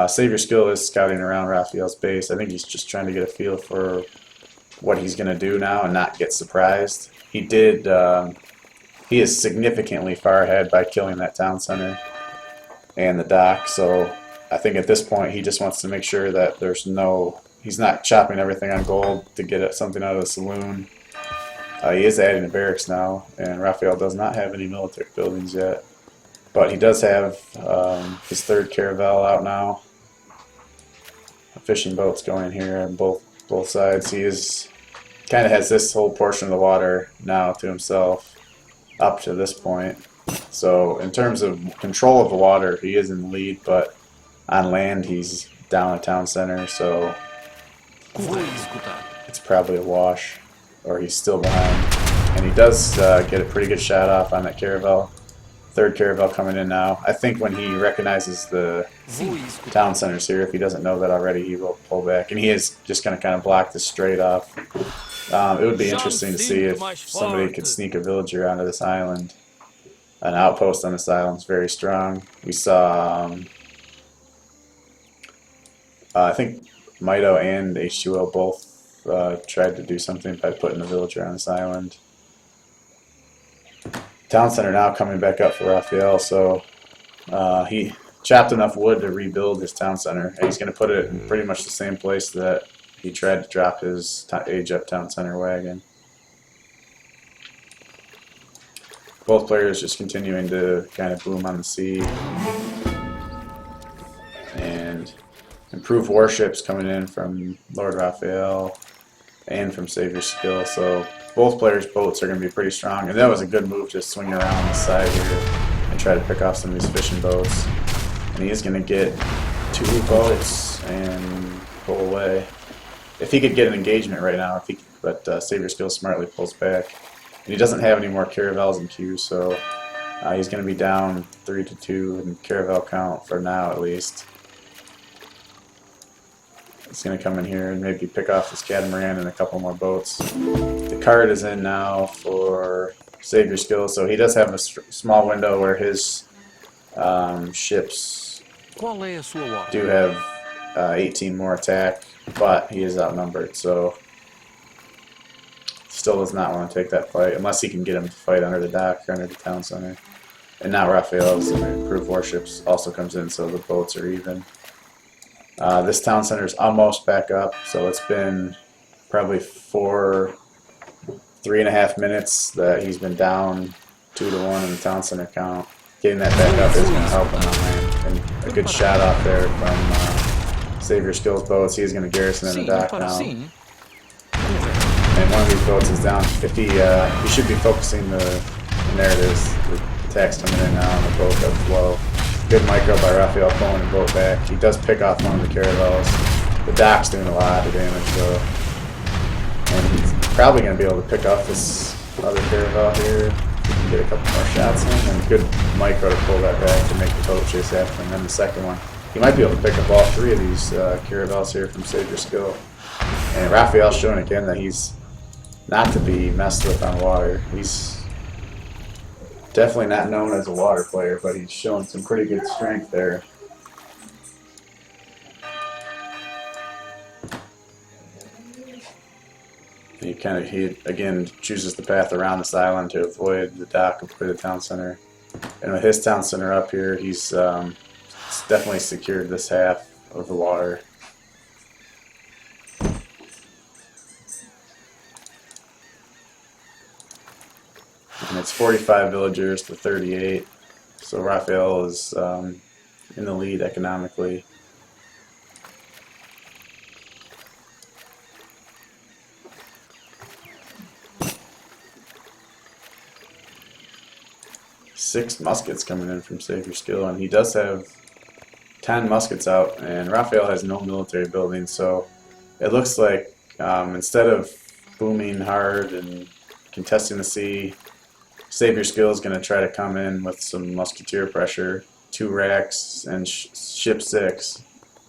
Savior Skill is scouting around Raphael's base. I think he's just trying to get a feel for what he's going to do now and not get surprised. He is significantly far ahead by killing that town center and the dock, so I think at this point he just wants to make sure that he's not chopping everything on gold to get something out of the saloon. He is adding a barracks now, and Raphael does not have any military buildings yet, but he does have his 3rd caravel out now. Fishing boats going here on both sides. He kind of has this whole portion of the water now to himself up to this point. So in terms of control of the water, he is in the lead, but on land he's down a town center, so it's probably a wash, or he's still behind. And he does get a pretty good shot off on that caravel. 3rd caravel coming in now. I think when he recognizes the town centers here, if he doesn't know that already, he will pull back. And he is just going to kind of block this straight off. It would be interesting to see if somebody could sneak a villager onto this island. An outpost on this island is very strong. We saw, I think Mito and H2O both tried to do something by putting a villager on this island. Town center now coming back up for Raphael, so he chopped enough wood to rebuild his town center, and he's going to put it in pretty much the same place that he tried to drop his age-up town center wagon. Both players just continuing to kind of boom on the sea. And improved warships coming in from LordRaphael and from Savior Skill, so both players' boats are going to be pretty strong. And that was a good move to swing around the side here and try to pick off some of these fishing boats. And he is going to get 2 boats and pull away. If he could get an engagement right now, but Savior Skill smartly pulls back. And he doesn't have any more caravels in queue, so he's going to be down 3-2 in caravel count for now at least. He's going to come in here and maybe pick off this catamaran and a couple more boats. The card is in now for Savior Skill, so he does have a small window where his ships do have 18 more attack, but he is outnumbered, so still does not want to take that fight unless he can get him to fight under the dock or under the town center. And now Raphael's improved warships also comes in, so the boats are even. This town center is almost back up, so it's been probably 3.5 minutes that he's been down 2-1 in the town center count. Getting that back up is going to help him on land. And a good shot off there from Savior Skill's boats. He's going to garrison in the dock now. And one of these boats is down. If he should be focusing and there it is. The attack's coming in now on the boat that's low. Good micro by Raphael pulling the boat back. He does pick off one of the caravels. The dock's doing a lot of damage though. And he's probably going to be able to pick off this other caravel here. He can get a couple more shots in. And good micro to pull that back to make the boat chase after him. And then the second one. He might be able to pick up all 3 of these caravels here from Savior Skill. And Raphael's showing again that he's not to be messed with on water. He's definitely not known as a water player, but he's showing some pretty good strength there. He again chooses the path around this island to avoid the dock of the town center. And with his town center up here, he's definitely secured this half of the water. And it's 45 villagers to 38, so Raphael is in the lead economically. Six muskets coming in from Savior Skill, and he does have 10 muskets out, and Raphael has no military buildings, so it looks like instead of booming hard and contesting the sea, Savior Skill is going to try to come in with some musketeer pressure, 2 racks, and ship 6,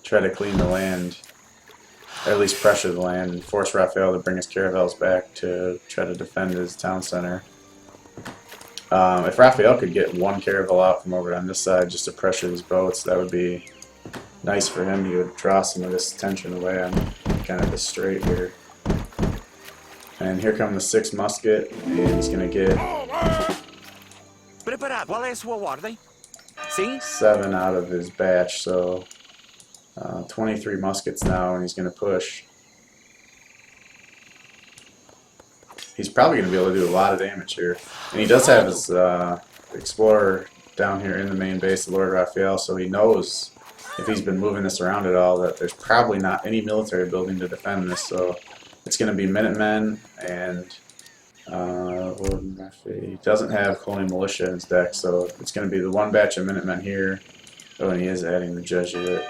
try to clean the land, or at least pressure the land, and force Raphael to bring his caravels back to try to defend his town center. If Raphael could get 1 caravel out from over on this side just to pressure these boats, that would be nice for him. He would draw some of this tension away on kind of the strait here. And here come the 6 musket, and he's going to get 7 out of his batch, so 23 muskets now, and he's going to push. He's probably going to be able to do a lot of damage here. And he does have his explorer down here in the main base of LordRaphael, so he knows if he's been moving this around at all that there's probably not any military building to defend this, so it's going to be Minutemen, and he doesn't have colonial militia in his deck, so it's going to be the 1 batch of Minutemen here. Oh, and he is adding the Jesuit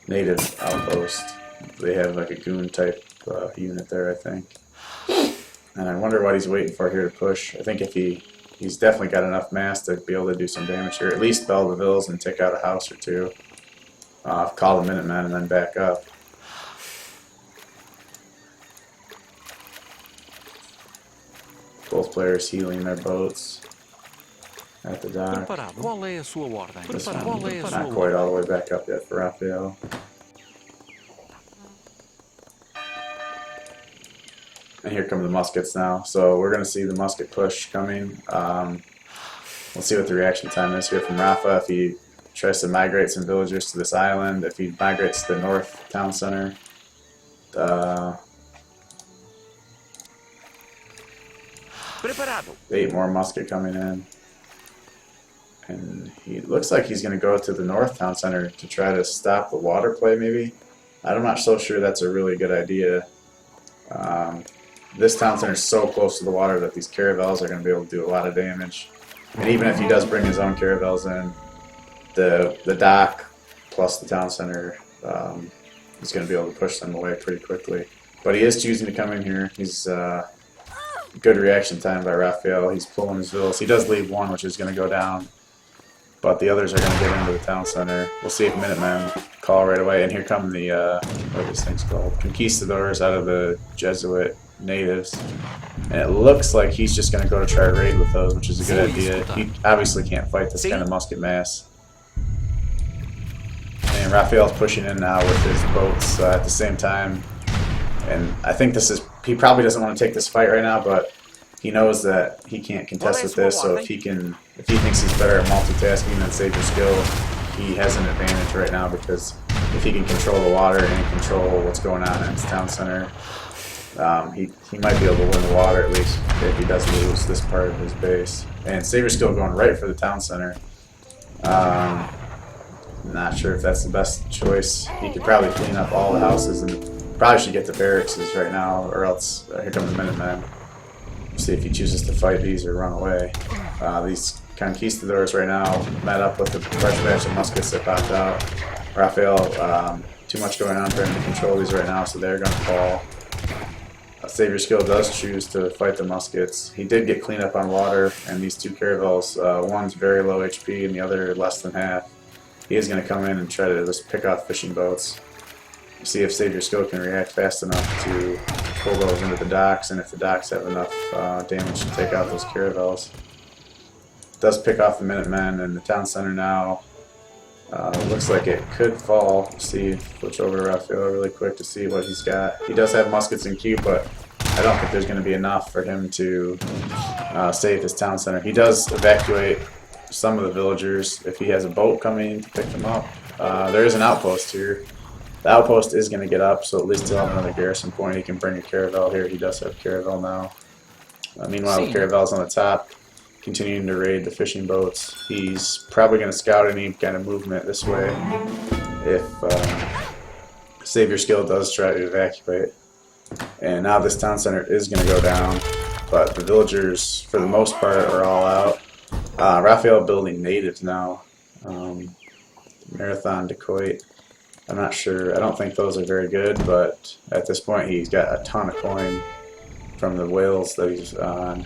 native outpost. They have like a goon type unit there, I think. And I wonder what he's waiting for here to push. I think if he's definitely got enough mass to be able to do some damage here. At least bell the villas and take out a house or 2. Call the Minutemen and then back up. Both players healing their boats at the dock. This one not quite all the way back up yet for Raphael. And here come the muskets now. So we're going to see the musket push coming. We'll see what the reaction time is here from Rafa. If he tries to migrate some villagers to this island, if he migrates to the north town center. 8 more musket coming in. And he looks like he's going to go to the north town center to try to stop the water play, maybe. I'm not so sure that's a really good idea. This town center is so close to the water that these caravels are going to be able to do a lot of damage. And even if he does bring his own caravels in, the dock plus the town center is going to be able to push them away pretty quickly. But he is choosing to come in here. He's good reaction time by Raphael. He's pulling his villas. He does leave one, which is going to go down. But the others are going to get into the town center. We'll see if Minutemen call right away. And here come the, what are these things called? Conquistadors out of the Jesuit natives. And it looks like he's just going to go to try to raid with those, which is a good idea. He obviously can't fight this kind of musket mass. And Raphael's pushing in now with his boats at the same time. And I think this is, he probably doesn't want to take this fight right now, but he knows that he can't contest with this, so if he thinks he's better at multitasking than Savior Skill, he has an advantage right now, because if he can control the water and control what's going on in his town center, he might be able to win the water, at least if he does lose this part of his base. And Savior Skill going right for the town center. Not sure if that's the best choice. He could probably clean up all the houses and probably should get the barracks right now, or else here come the Minutemen. See if he chooses to fight these or run away. These conquistadors right now met up with the fresh batch of muskets that popped out. Raphael, too much going on for him to control these right now, so they're going to fall. Savior Skill does choose to fight the muskets. He did get clean up on water, and these 2 caravels, one's very low HP and the other less than half. He is going to come in and try to just pick off fishing boats. See if Savior Skill can react fast enough to pull those into the docks, and if the docks have enough damage to take out those caravels. Does pick off the Minutemen, and the town center now looks like it could fall. See, switch over to Raphael really quick to see what he's got. He does have muskets in queue, but I don't think there's going to be enough for him to save his town center. He does evacuate some of the villagers if he has a boat coming to pick them up. There is an outpost here. The outpost is going to get up, so at least he'll have another garrison point. He can bring a caravel here. He does have a caravel now. Meanwhile, the caravel's on the top, continuing to raid the fishing boats. He's probably going to scout any kind of movement this way if Savior Skill does try to evacuate. And now this town center is going to go down, but the villagers, for the most part, are all out. Raphael building natives now. Marathon, Decoit. I'm not sure. I don't think those are very good, but at this point he's got a ton of coin from the whales that he's on.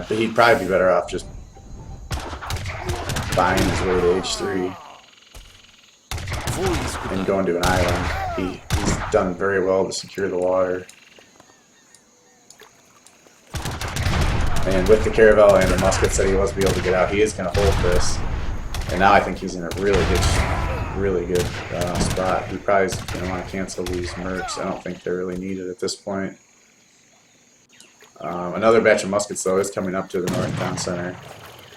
He'd probably be better off just buying his way to H3 and going to an island. He's done very well to secure the water. And with the caravel and the muskets that he was able to get out, he is going to hold this. And now I think he's in a really good spot. He probably is going to want to cancel these mercs. I don't think they're really needed at this point. Another batch of muskets, though, is coming up to the north town center.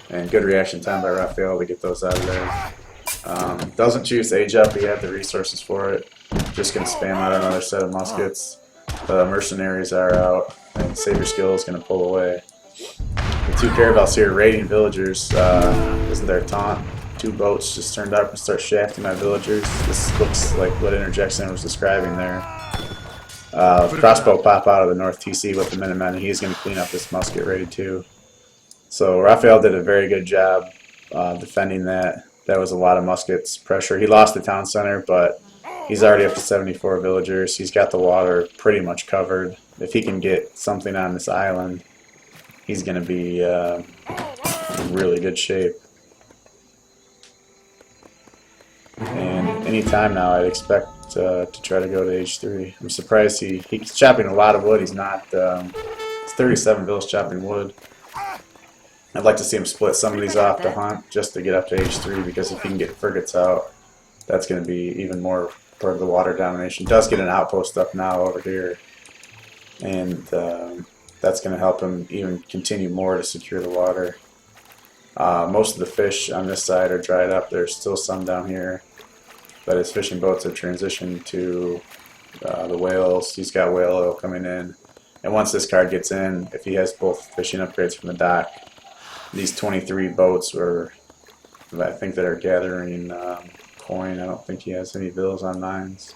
And good reaction time by Raphael to get those out of there. Doesn't choose to age up. He had the resources for it. Just going to spam out another set of muskets. The mercenaries are out, and Savior Skill is going to pull away. The 2 caravels here raiding villagers. Isn't there a taunt? 2 boats just turned up and start shafting my villagers. This looks like what Interjection was describing there. Crossbow pop out of the north TC with the Minutemen, and he's going to clean up this musket raid too. So Raphael did a very good job defending that. That was a lot of muskets pressure. He lost the town center, but he's already up to 74 villagers. He's got the water pretty much covered. If he can get something on this island, he's going to be in really good shape. And any time now, I'd expect to try to go to H3. I'm surprised he's chopping a lot of wood. He's not. It's 37 villas chopping wood. I'd like to see him split some of these off to hunt just to get up to H3, because if he can get frigates out, that's going to be even more part of the water domination. Does get an outpost up now over here. and that's going to help him even continue more to secure the water. Most of the fish on this side are dried up. There's still some down here, but his fishing boats have transitioned to the whales. He's got whale oil coming in, and once this card gets in, if he has both fishing upgrades from the dock, these 23 boats are, I think, that are gathering coin. I don't think he has any bills on mines.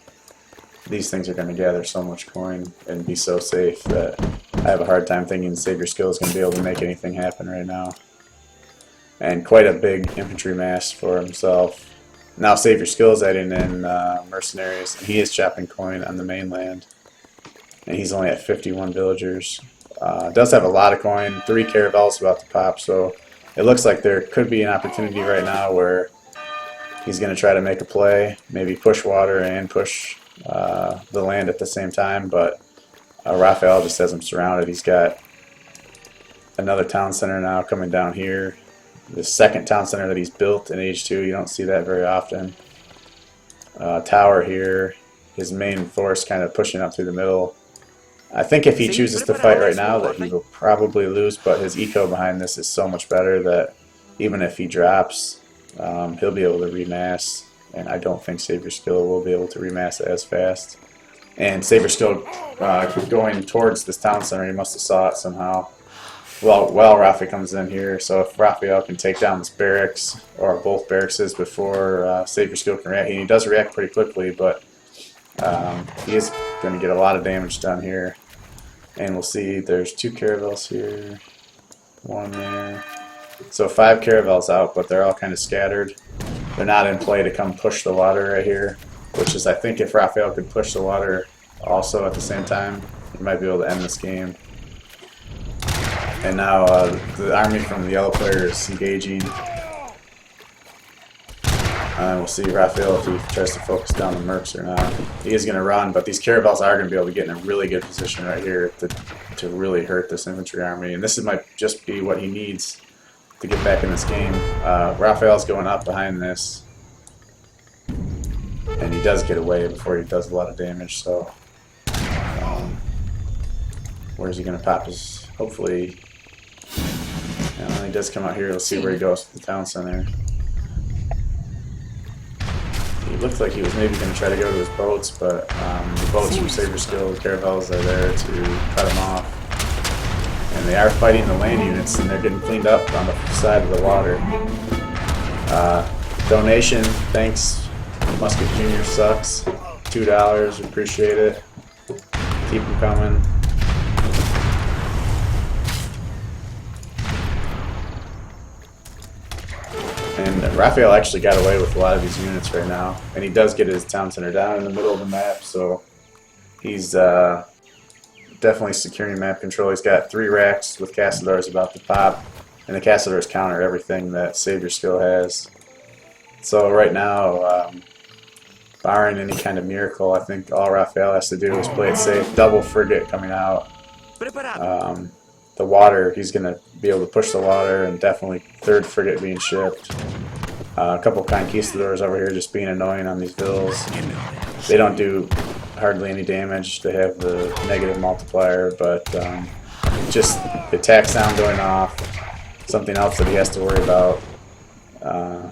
These things are going to gather so much coin and be so safe that I have a hard time thinking Savior Skill is going to be able to make anything happen right now. And quite a big infantry mass for himself. Now Savior Skill is adding in mercenaries, and he is chopping coin on the mainland. And he's only at 51 villagers. Does have a lot of coin, 3 caravels about to pop, so it looks like there could be an opportunity right now where he's going to try to make a play, maybe push water and push the land at the same time, but Raphael just has him surrounded. He's got another town center now coming down here. The second town center that he's built in Age 2, you don't see that very often. Tower here, his main force kind of pushing up through the middle. I think if he chooses to fight right now that he will probably lose, but his eco behind this is so much better that even if he drops, he'll be able to remass, and I don't think Savior Skill will be able to remass as fast. And Savior Skill going towards this town center, he must have saw it somehow. Well, Raphael comes in here, so if Raphael can take down this barracks, or both barracks before Savior Skill can react, and he does react pretty quickly, but he is going to get a lot of damage done here. And we'll see, there's 2 caravels here, 1 there. So 5 caravels out, but they're all kind of scattered. They're not in play to come push the water right here, which is, I think, if Raphael could push the water also at the same time, he might be able to end this game. And now the army from the yellow player is engaging. We'll see Raphael if he tries to focus down the mercs or not. He is going to run, but these caravels are going to be able to get in a really good position right here to really hurt this infantry army. And this might just be what he needs to get back in this game. Raphael's going up behind this, and he does get away before he does a lot of damage. So where's he going to pop his? Hopefully, he does come out here. Let's see where he goes to the town center. He looked like he was maybe going to try to go to his boats, but the boats from Savior Skill, the caravels, are there to cut him off. And they are fighting the land units, and they're getting cleaned up on the side of the water. Donation, thanks. Musket Jr. sucks. $2, appreciate it. Keep them coming. And Raphael actually got away with a lot of these units right now, and he does get his town center down in the middle of the map, so he's definitely securing map control. He's got 3 racks with Castadors about to pop, and the Castadors counter everything that Savior Skill has. So right now, barring any kind of miracle, I think all Raphael has to do is play it safe. Double frigate coming out. The water, he's going to be able to push the water, and definitely 3rd frigate being shipped. A couple conquistadors over here just being annoying on these vills. They don't do hardly any damage. They have the negative multiplier, but just the attack sound going off. Something else that he has to worry about.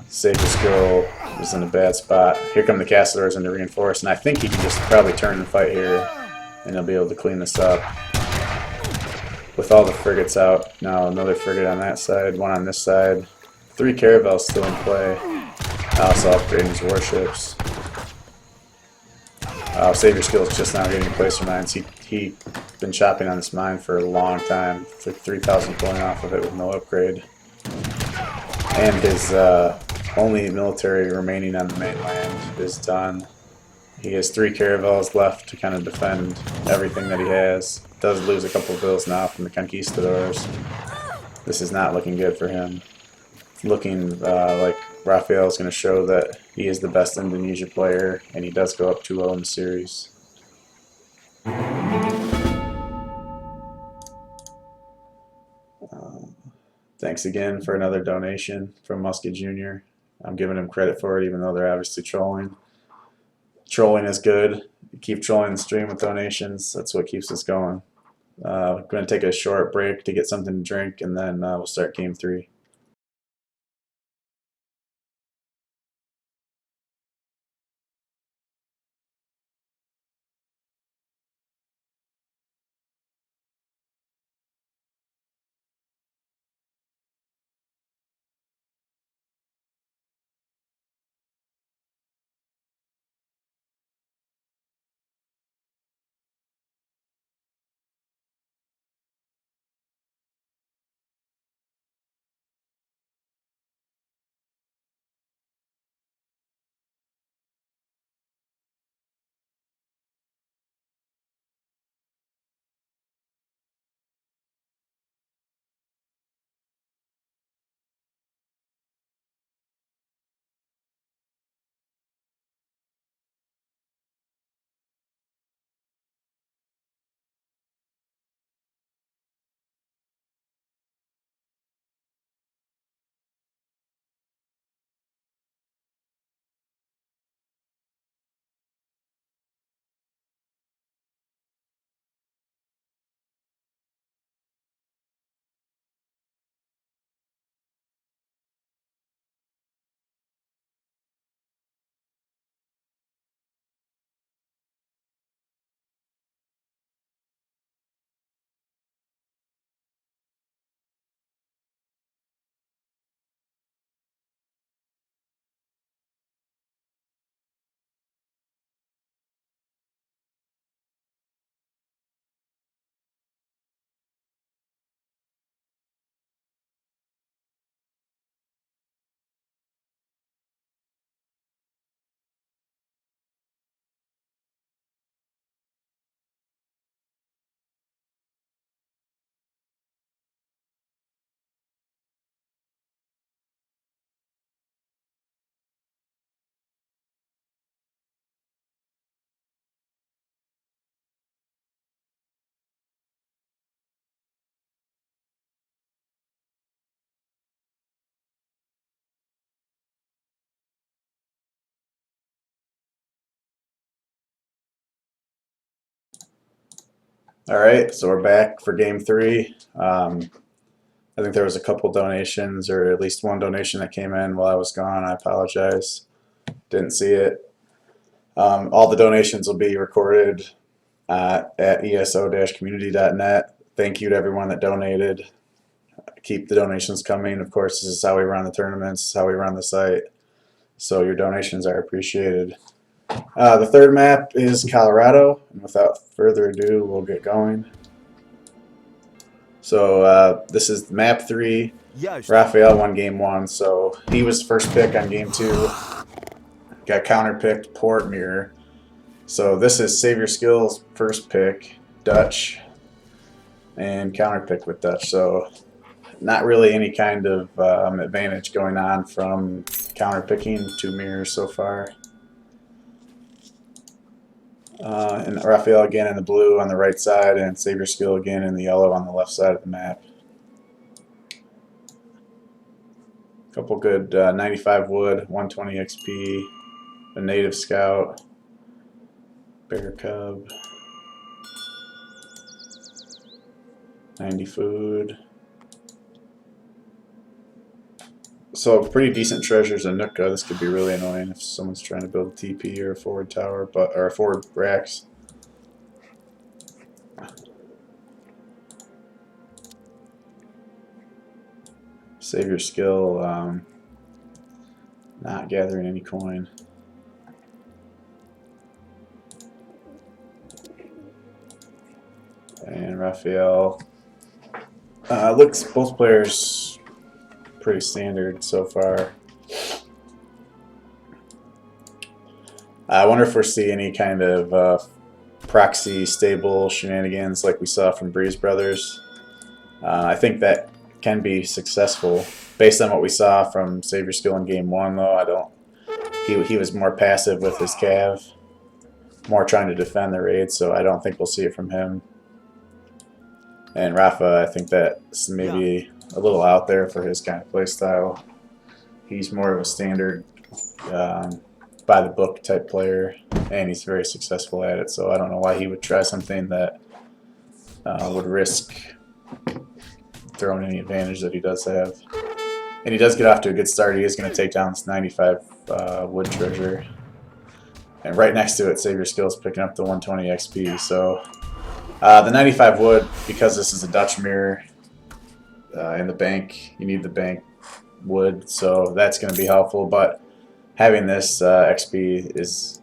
Savior Skill is in a bad spot. Here come the Castadors in to reinforce, and I think he can just probably turn the fight here, and he'll be able to clean this up. With all the frigates out, now another frigate on that side, 1 on this side. 3 caravels still in play. Also upgrading his warships. Savior Skill is just now getting placer mines. He's been chopping on this mine for a long time. Took 3,000 coin off of it with no upgrade. And his only military remaining on the mainland is done. He has 3 caravels left to kind of defend everything that he has. Does lose a couple of bills now from the conquistadors. This is not looking good for him. It's looking like Raphael is going to show that he is the best Indonesia player, and he does go up 2-0 in the series. Thanks again for another donation from Musket Jr. I'm giving him credit for it, even though they're obviously trolling. Trolling is good. Keep trolling the stream with donations. That's what keeps us going. Going to take a short break to get something to drink, and then we'll start game 3. All right, so we're back for game 3. I think there was a couple donations, or at least one donation that came in while I was gone. I apologize. Didn't see it. All the donations will be recorded at eso-community.net. Thank you to everyone that donated. Keep the donations coming. Of course, this is how we run the tournaments, how we run the site. So your donations are appreciated. The third map is Colorado, and without further ado, we'll get going. So this is map 3. Raphael won game 1, so he was first pick on game 2. Got counter-picked Port Mirror. So this is Save Your Skills first pick, Dutch, and counter-picked with Dutch. So not really any kind of advantage going on from counter-picking 2 mirrors so far. And Raphael again in the blue on the right side, and Save Your Skill again in the yellow on the left side of the map. Couple good 95 wood, 120 XP, a native scout, bear cub, 90 food. So pretty decent treasures in Nooka. This could be really annoying if someone's trying to build a TP or a forward tower, or a forward racks. Save Your Skill, not gathering any coin. And Raphael, looks both players pretty standard so far. I wonder if we'll see any kind of proxy stable shenanigans like we saw from Breeze Brothers. I think that can be successful based on what we saw from Save Your Skill in game 1, though. He was more passive with his cav, more trying to defend the raid, so I don't think we'll see it from him. And Rafa, I think that's maybe a little out there for his kind of play style. He's more of a standard by the book type player, and he's very successful at it, so I don't know why he would try something that would risk throwing any advantage that he does have. And he does get off to a good start. He is going to take down this 95 wood treasure. And right next to it, Savior Skill's picking up the 120 XP. So the 95 wood, because this is a Dutch mirror in the bank, you need the bank wood. So that's going to be helpful. But having this XP is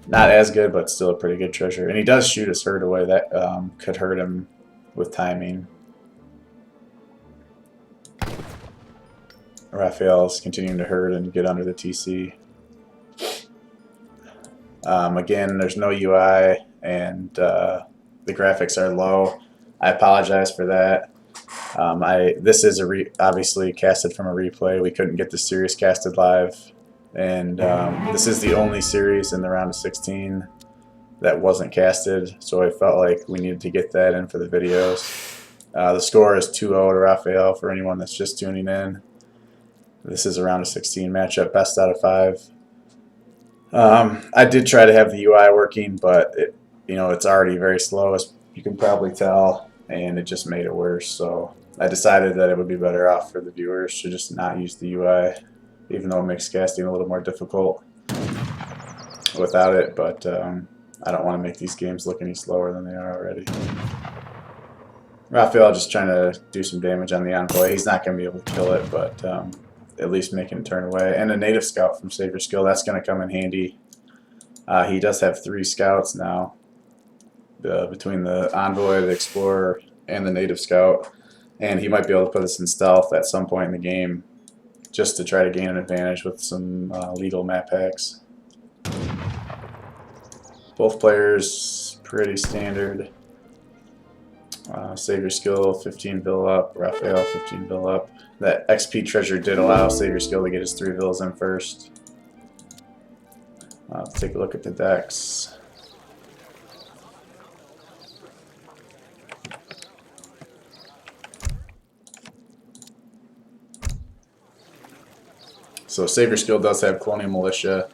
not as good, but still a pretty good treasure. And he does shoot his herd away. That could hurt him with timing. Raphael's continuing to herd and get under the TC. Again, there's no UI, and the graphics are low. I apologize for that. This is obviously casted from a replay. We couldn't get the series casted live, and this is the only series in the round of 16 that wasn't casted, so I felt like we needed to get that in for the videos. The score is 2-0 to Raphael for anyone that's just tuning in. This is a round of 16 matchup, best out of 5. I did try to have the UI working, but it's already very slow, as you can probably tell, and it just made it worse. So I decided that it would be better off for the viewers to just not use the UI, even though it makes casting a little more difficult without it. But I don't want to make these games look any slower than they are already. Raphael just trying to do some damage on the envoy. He's not going to be able to kill it, but at least making it turn away. And a native scout from Savior Skill, that's going to come in handy. He does have 3 scouts now, between the envoy, the explorer, and the native scout. And he might be able to put this in stealth at some point in the game, just to try to gain an advantage with some legal map hacks. Both players pretty standard. Savior Skill 15 bill up, Raphael 15 bill up. That XP treasure did allow Savior Skill to get his 3 vills in first. Let's take a look at the decks. So Savior Skill does have Colonial Militia.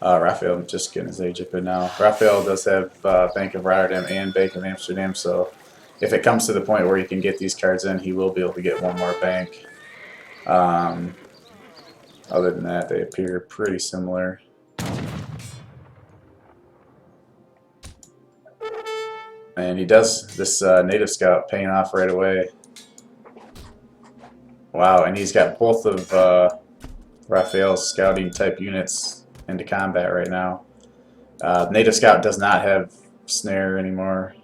Raphael just getting his age up in now. Raphael does have Bank of Rotterdam and Bank of Amsterdam, so if it comes to the point where he can get these cards in, he will be able to get one more bank. Other than that, they appear pretty similar. And he does this native scout paying off right away. Wow, and he's got both of Raphael's scouting type units into combat right now. Native scout does not have snare anymore,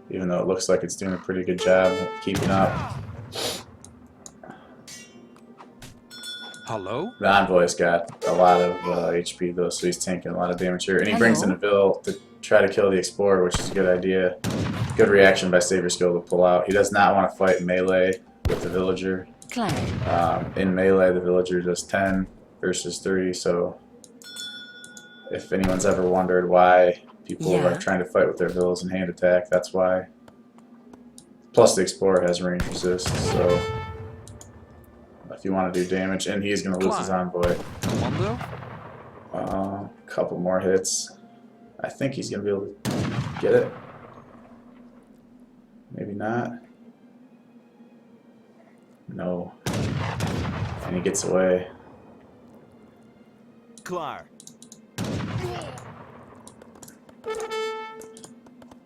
even though it looks like it's doing a pretty good job of keeping up. Hello? The envoy's got a lot of HP though, so he's tanking a lot of damage here. And he brings in a Vil to try to kill the explorer, which is a good idea. Good reaction by Savior Skill to pull out. He does not want to fight melee with the villager. In melee, the villager does 10 versus 3, so if anyone's ever wondered why people are trying to fight with their villas and hand attack, that's why. Plus the explorer has range resist, so if you want to do damage, and he's going to lose his envoy. A couple more hits. I think he's going to be able to get it. Maybe not. No. And he gets away.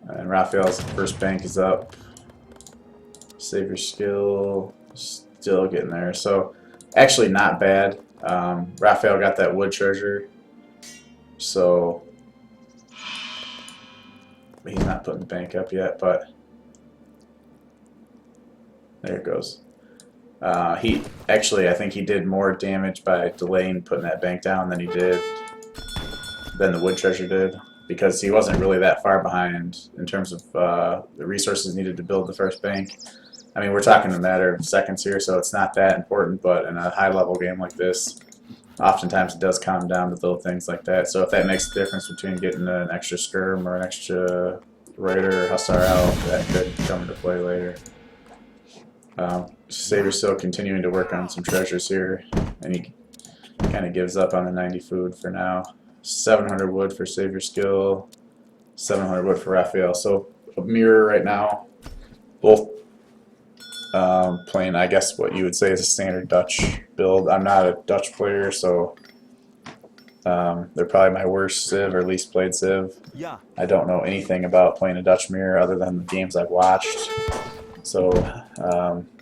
And Raphael's first bank is up. Savior Skill still getting there. So actually not bad. Raphael got that wood treasure. So he's not putting the bank up yet, but there it goes. He actually, I think he did more damage by delaying putting that bank down than the wood treasure did, because he wasn't really that far behind in terms of the resources needed to build the first bank. I mean, we're talking a matter of seconds here, so it's not that important, but in a high-level game like this, oftentimes it does come down to little things like that. So if that makes the difference between getting an extra skirm or an extra raider or hussar out, that could come into play later. Savior's still continuing to work on some treasures here, and he kind of gives up on the 90 food for now. 700 wood for Savior Skill, 700 wood for Raphael. So a mirror right now. both playing, I guess, what you would say is a standard Dutch build. I'm not a Dutch player, so they're probably my worst Civ or least played Civ. Yeah. I don't know anything about playing a Dutch mirror other than the games I've watched, so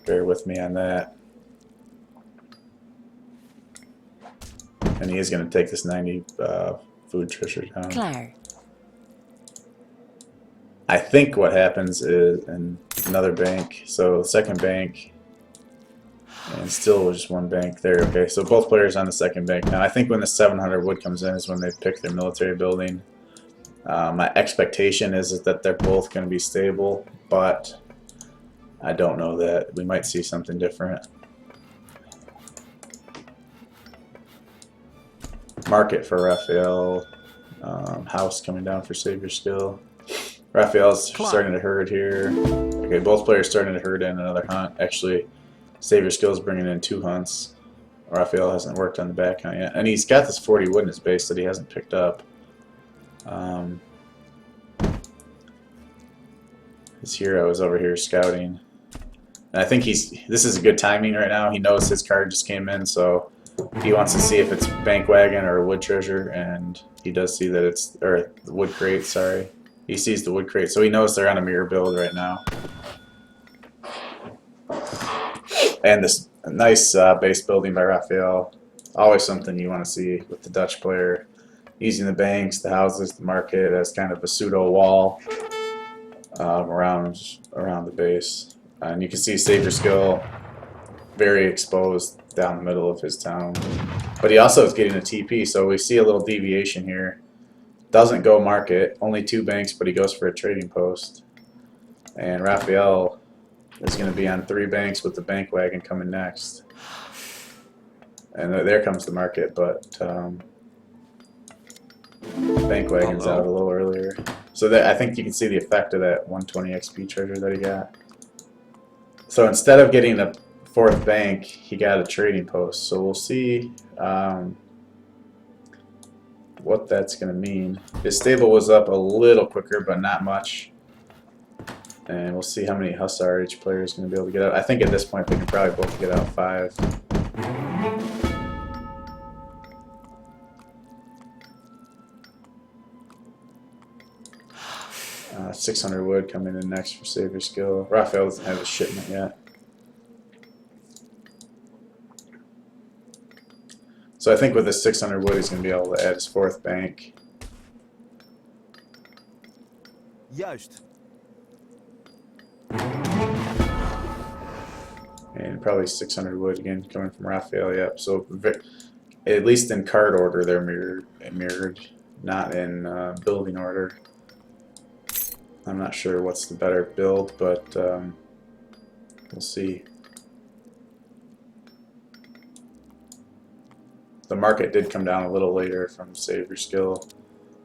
bear with me on that. And he is going to take this 90 food treasure down. Klaar. I think what happens is in another bank, so second bank, and still just one bank there. Okay, so both players on the second bank. Now I think when the 700 wood comes in is when they pick their military building. My expectation is that they're both going to be stable, but I don't know that. We might see something different. Market for Raphael. House coming down for Savior Skill. Raphael's starting to herd here. Okay, both players starting to herd in another hunt. Actually, Savior Skill's bringing in 2 hunts. Raphael hasn't worked on the back hunt yet. And he's got this 40 wood in his base that he hasn't picked up. His hero is over here scouting. And I think this is a good timing right now. He knows his card just came in, so he wants to see if it's bank wagon or a wood treasure, and he does see that it's, or the wood crate, sorry. He sees the wood crate, so he knows they're on a mirror build right now. And this nice base building by Raphael. Always something you want to see with the Dutch player. Using the banks, the houses, the market as kind of a pseudo wall around the base. And you can see Savior Skill very exposed down the middle of his town. But he also is getting a TP, so we see a little deviation here. Doesn't go market, only 2 banks, but he goes for a trading post. And Raphael is going to be on 3 banks with the bank wagon coming next. And there comes the market, but bank wagon's out a little earlier. So that, I think you can see the effect of that 120 XP treasure that he got. So instead of getting a 4th bank, he got a trading post. So we'll see what that's going to mean. His stable was up a little quicker, but not much. And we'll see how many Hussar each player is going to be able to get out. I think at this point they can probably both get out 5. 600 wood coming in next for Savior Skill. Raphael doesn't have his shipment yet. So I think with this 600 wood he's going to be able to add his 4th bank. Juist. And probably 600 wood again coming from Raphael. Yep. So at least in card order they're mirrored, not in building order. I'm not sure what's the better build, but we'll see. The market did come down a little later from Savior Skill,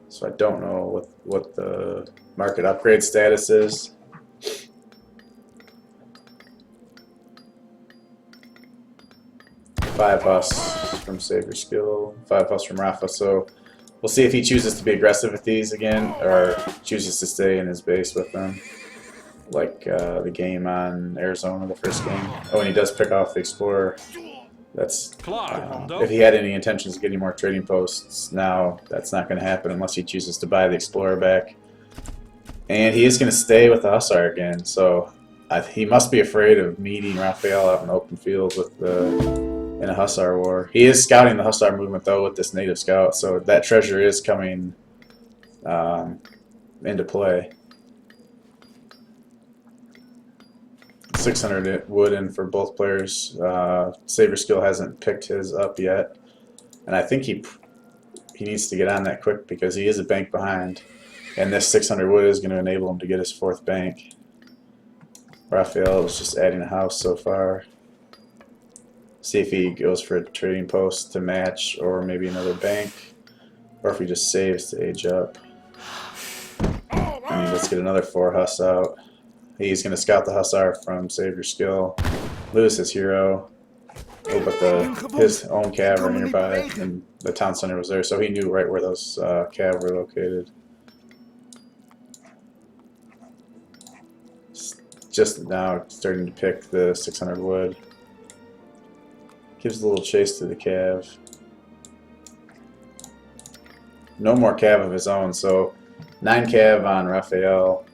so I don't know what the market upgrade status is. Five Huss from Savior Skill, 5 Huss from Rafa, so we'll see if he chooses to be aggressive with these again, or chooses to stay in his base with them, like the game on Arizona, the first game. Oh, and he does pick off the Explorer. That's if he had any intentions of getting more trading posts now, that's not going to happen unless he chooses to buy the Explorer back. And he is going to stay with the Hussar again, so he must be afraid of meeting Raphael out in the open field with in a Hussar war. He is scouting the Hussar movement though with this native scout, so that treasure is coming into play. 600 wood in for both players. Savior Skill hasn't picked his up yet, and I think he needs to get on that quick because he is a bank behind, and this 600 wood is going to enable him to get his 4th bank. Raphael is just adding a house so far. See if he goes for a trading post to match, or maybe another bank, or if he just saves to age up. And let's get another 4 Huss out. He's going to scout the Hussar from Savior Skill, lose his hero. Oh, but his own cav are nearby, and the town center was there, so he knew right where those cav were located. just now starting to pick the 600 wood. Gives a little chase to the cav. No more cav of his own, so 9 cav on Raphael.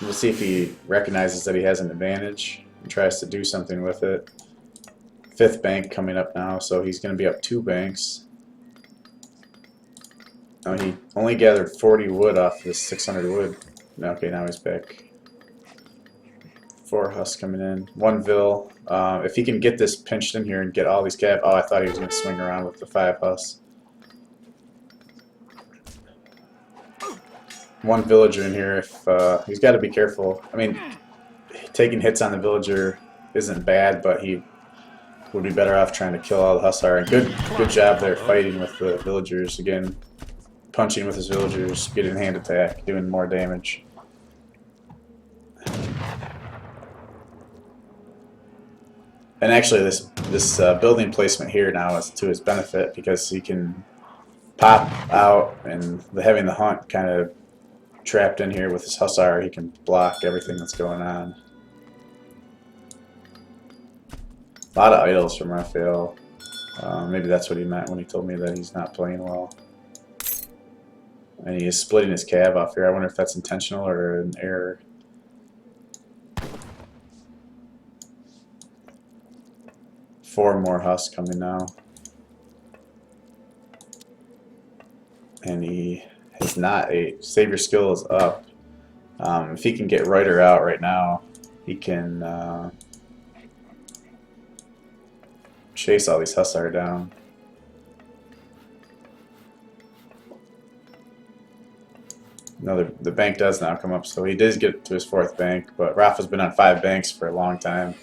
We'll see if he recognizes that he has an advantage and tries to do something with it. 5th bank coming up now, so he's going to be up 2 banks. Oh, he only gathered 40 wood off this 600 wood. Okay, now he's back. 4 husks coming in. 1 Vil. If he can get this pinched in here and get all these cav. Oh, I thought he was going to swing around with the 5 husks. 1 villager in here. If he's got to be careful. I mean, taking hits on the villager isn't bad, but he would be better off trying to kill all the hussar. And good job there fighting with the villagers again. Punching with his villagers, getting hand attack, doing more damage. And actually, this building placement here now is to his benefit because he can pop out, and having the hunt kind of trapped in here with his hussar, he can block everything that's going on. A lot of idols from Raphael. Maybe that's what he meant when he told me that he's not playing well. And he is splitting his cav off here. I wonder if that's intentional or an error. Four more husks coming now. And he has not ate. Savior skill is up. If he can get Reuter out right now, he can chase all these hussar down. No, the bank does now come up, so he does get to his 4th bank, but Rafa's been on 5 banks for a long time.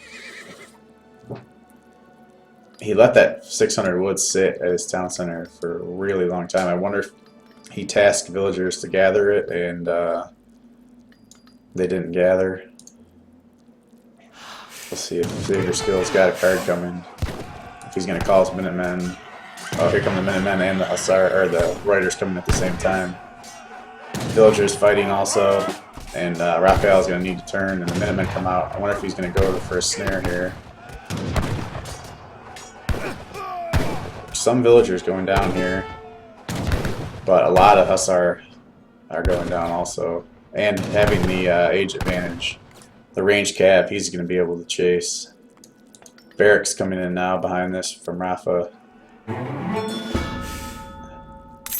He let that 600 wood sit at his town center for a really long time. I wonder if he tasked villagers to gather it and they didn't gather. We'll see if Xavier Skill's got a card coming. If he's going to call his Minutemen. Oh, here come the Minutemen and the Hussar, or the Riders coming at the same time. Villagers fighting also, and Raphael's going to need to turn, and the Minutemen come out. I wonder if he's going to go to the first snare here. Some villagers going down here, but a lot of Hussar are going down also. And having the age advantage, the range cav, he's going to be able to chase. Barracks coming in now behind this from Rafa.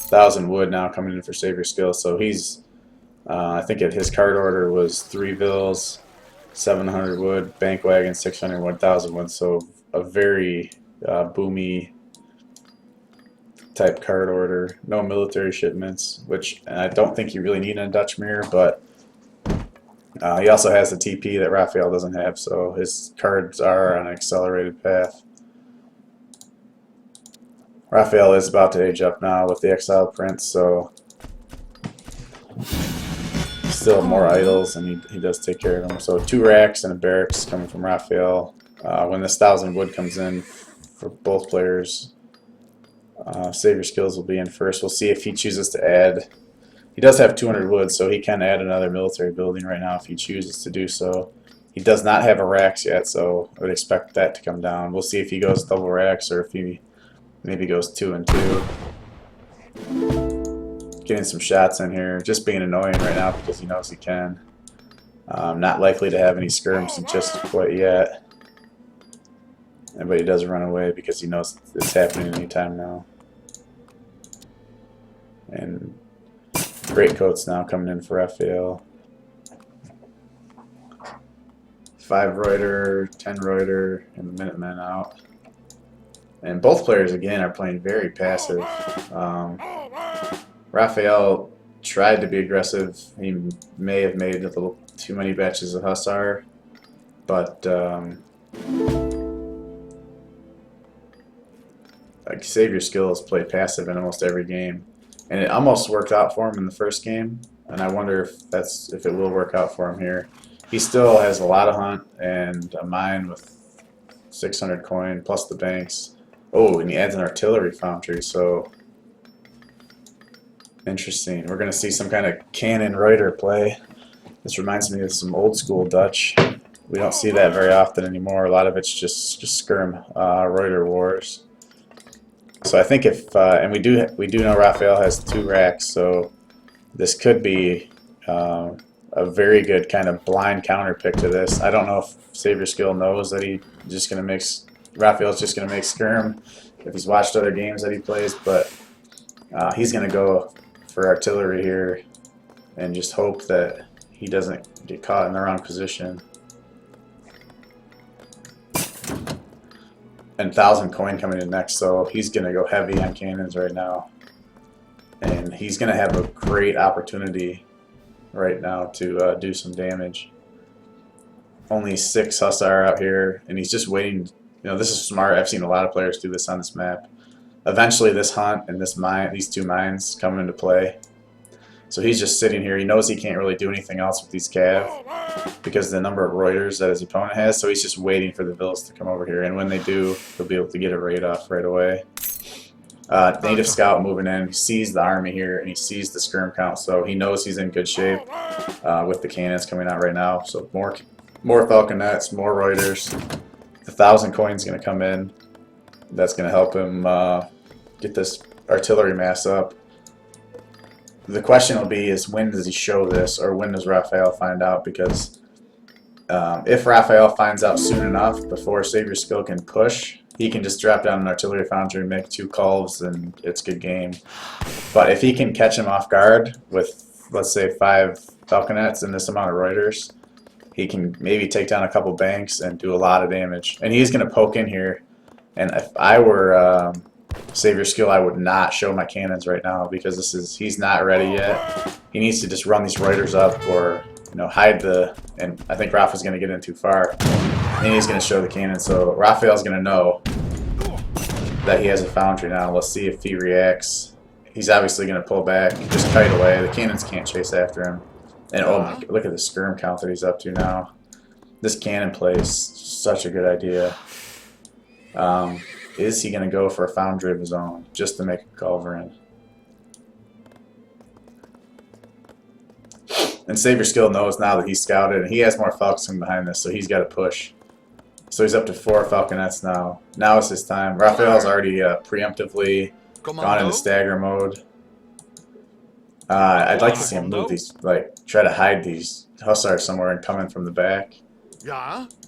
1,000 wood now coming in for Savior Skill, so he's, I think his card order was 3 Vils, 700 wood, Bank Wagon, 600, 1,000 wood, so a very boomy type card order. No military shipments, which I don't think you really need in a Dutch mirror, but he also has the TP that Raphael doesn't have, so his cards are on an accelerated path. Raphael is about to age up now with the Exile Prince, so still more idols, and he does take care of them. So 2 racks and a barracks coming from Raphael. When this 1,000 wood comes in for both players, Savior Skills will be in first. We'll see if he chooses to add. He does have 200 wood, so he can add another military building right now if he chooses to do so. He does not have a racks yet, so I would expect that to come down. We'll see if he goes double racks or if he maybe goes 2 and 2. Getting some shots in here, just being annoying right now because he knows he can. Not likely to have any skirms just quite yet. But he does run away because he knows it's happening anytime now. And Greatcoats now coming in for Raphael. 5 Reuter, 10 Reuter, and the Minutemen out. And both players, again, are playing very passive. Raphael tried to be aggressive. He may have made a little too many batches of Hussar, but like Savior Skills play passive in almost every game, and it almost worked out for him in the first game. And I wonder if it will work out for him here. He still has a lot of hunt and a mine with 600 coin plus the banks. Oh, and he adds an artillery foundry, so interesting. We're going to see some kind of cannon Reuter play. This reminds me of some old school Dutch. We don't see that very often anymore. A lot of it's just skirm, Reuter wars. So I think if and we do know Raphael has 2 racks, so this could be a very good kind of blind counter pick to this. I don't know if Savior Skill knows that he's just gonna mix. Raphael's just gonna make skirm if he's watched other games that he plays, but he's gonna go for artillery here and just hope that he doesn't get caught in the wrong position. And 1,000 coin coming in next, so he's going to go heavy on cannons right now. And he's going to have a great opportunity right now to do some damage. Only 6 Hussar out here, and he's just waiting. You know, this is smart. I've seen a lot of players do this on this map. Eventually this hunt and this mine, these 2 mines come into play. So he's just sitting here. He knows he can't really do anything else with these cav because of the number of Reuters that his opponent has. So he's just waiting for the Vills to come over here. And when they do, he'll be able to get a raid off right away. Native Scout moving in. He sees the army here and he sees the skirm count. So he knows he's in good shape with the cannons coming out right now. So more Falconets, more Reuters. The 1,000 coins going to come in. That's going to help him get this artillery mass up. The question will be is when does he show this, or when does Raphael find out? Because if Raphael finds out soon enough before Savior Skill can push, he can just drop down an artillery foundry and make 2 calves and it's good game. But if he can catch him off guard with, let's say, 5 Falconets and this amount of Reuters, he can maybe take down a couple banks and do a lot of damage. And he's going to poke in here. And if I were Savior Skill, I would not show my cannons right now because he's not ready yet. He needs to just run these Reuters up or hide and I think Raphael's going to get in too far. And he's going to show the cannon, so Raphael's going to know that he has a foundry now. Let's see if he reacts. He's obviously going to pull back, just kite away. The cannons can't chase after him. And oh my, look at the skirm count that he's up to now. This cannon play is such a good idea. Is he going to go for a foundry of his own just to make a culverin? And Savior Skill knows now that he's scouted, and he has more Falcons behind this, so he's got to push. So he's up to 4 Falconets now. Now is his time. Raphael's already preemptively gone into stagger mode. I'd like to see him move these, try to hide these Hussars somewhere and come in from the back.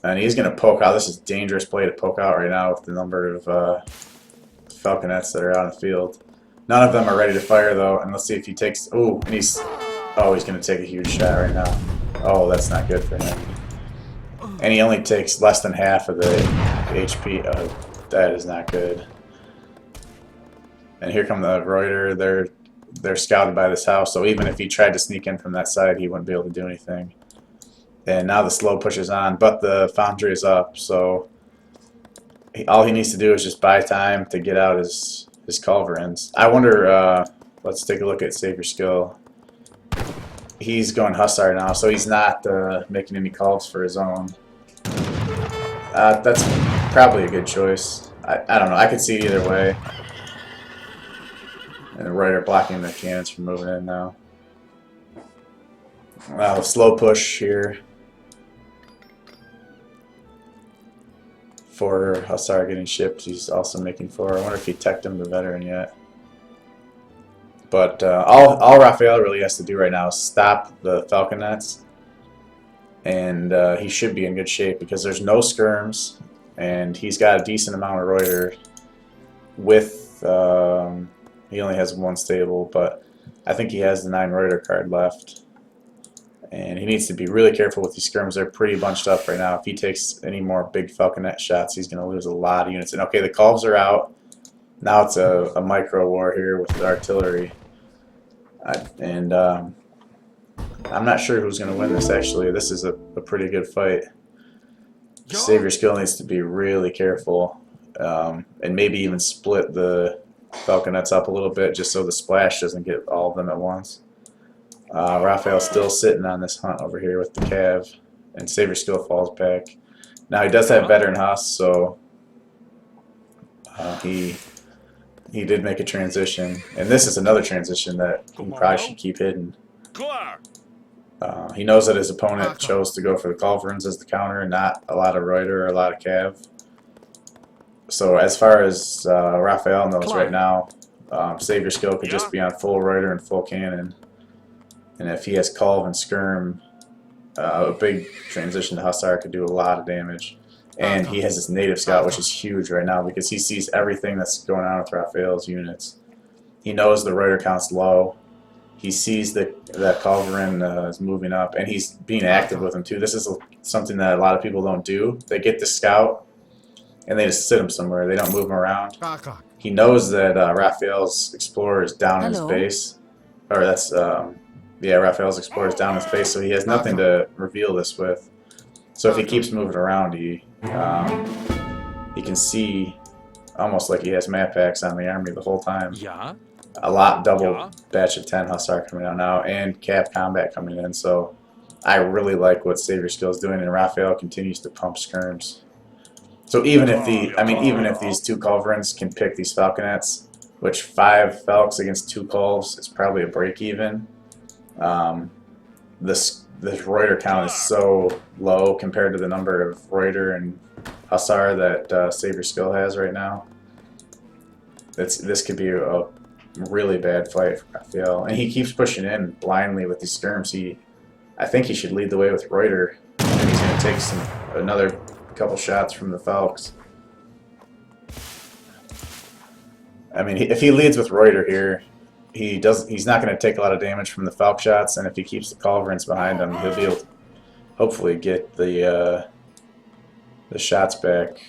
And he's going to poke out. This is a dangerous play to poke out right now with the number of Falconets that are out in the field. None of them are ready to fire though, and let's see if he takes. Ooh, and he's going to take a huge shot right now. Oh, that's not good for him. And he only takes less than half of the HP. Oh, that is not good. And here come the Reuter. They're scouted by this house, so even if he tried to sneak in from that side, he wouldn't be able to do anything. And now the slow push is on, but the foundry is up, so all he needs to do is just buy time to get out his culverins. I wonder, let's take a look at Savior Skill. He's going Hussar now, so he's not making any calls for his own. That's probably a good choice. I don't know, I could see it either way. And the Reuter blocking the cannons from moving in now. Wow, slow push here. For Hussar getting shipped, he's also making 4. I wonder if he teched him the veteran yet. But all Raphael really has to do right now is stop the Falconets, and he should be in good shape because there's no skirms, and he's got a decent amount of Reuter. With he only has 1 stable, but I think he has the 9 Reuter card left. And he needs to be really careful with these skirms. They're pretty bunched up right now. If he takes any more big Falconet shots, he's going to lose a lot of units. And okay, the Culves are out. Now it's a micro war here with the artillery. I'm not sure who's going to win this, actually. This is a pretty good fight. Savior Skill needs to be really careful. And maybe even split the Falconets up a little bit just so the splash doesn't get all of them at once. Raphael's still sitting on this hunt over here with the Cav, and Savior Skill falls back. Now he does have veteran Huss, so he did make a transition, and this is another transition that he probably should keep hidden. He knows that his opponent chose to go for the culverins as the counter and not a lot of Reuter or a lot of Cav. So as far as Raphael knows right now, Savior skill could just be on full Reuter and full cannon. And if he has Culv and Skirm, a big transition to Hussar could do a lot of damage. And he has his native scout, which is huge right now because he sees everything that's going on with Raphael's units. He knows the Reuter count's low. He sees that Culverin is moving up, and he's being active with him too. This is something that a lot of people don't do. They get the scout, and they just sit him somewhere. They don't move him around. He knows that Raphael's Explorer is down in his base. Or that's, yeah, Raphael's Explorer is down in his base, so he has nothing to reveal this with. So if he keeps moving around, he can see almost like he has map packs on the army the whole time. A lot, double batch of 10 Hussar coming out now, and Cav Combat coming in, so I really like what Savior Skill is doing, and Raphael continues to pump skirms. So even if even if these two Culverins can pick these Falconets, which 5 Falcons against 2 Culvs is probably a break even. This Reuter count is so low compared to the number of Reuter and Hussar that Savior Skill has right now. This could be a really bad fight for Raphael, and he keeps pushing in blindly with these skirms. I think he should lead the way with Reuter, and he's going to take another couple shots from the Falcons. I mean, if he leads with Reuter here, he's not going to take a lot of damage from the Falc shots, and if he keeps the Culverins behind him, he'll be able to hopefully get the shots back.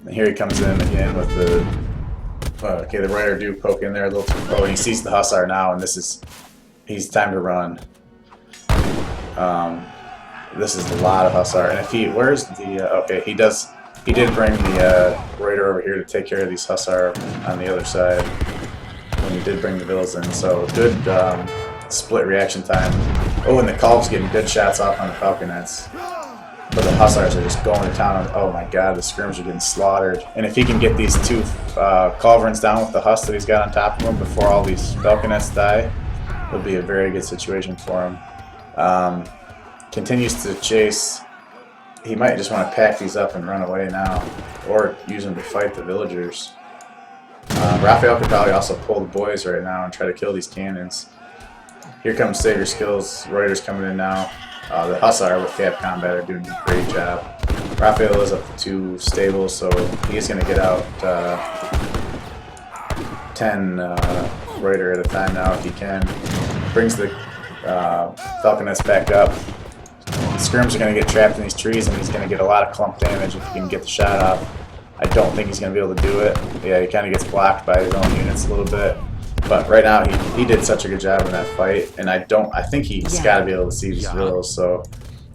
And here he comes in again with the okay, the Reuter do poke in there a little too low, and he sees the Hussar now, and he's time to run. This is a lot of Hussar, and if where's the okay, he did bring the Reuter over here to take care of these Hussar on the other side when he did bring the Villas in, so good split reaction time. Oh, and the Culv's getting good shots off on the Falconets. But the Hussars are just going to town. Oh my god, the skirms are getting slaughtered. And if he can get these 2 Culverins down with the Huss that he's got on top of him before all these Falconets die, it'll be a very good situation for him. Continues to chase. He might just want to pack these up and run away now, or use them to fight the villagers. Raphael could probably also pull the boys right now and try to kill these cannons. Here comes Savior Skills. Reuter's coming in now. The Hussar with Cav Combat are doing a great job. Raphael is up to 2 stables, so he's going to get out 10 Reuter at a time now if he can. Brings the Falconets back up. The skirms are going to get trapped in these trees, and he's going to get a lot of clump damage if he can get the shot off. I don't think he's going to be able to do it. Yeah, he kind of gets blocked by his own units a little bit. But right now, he did such a good job in that fight, and I think he's got to be able to see these villas. So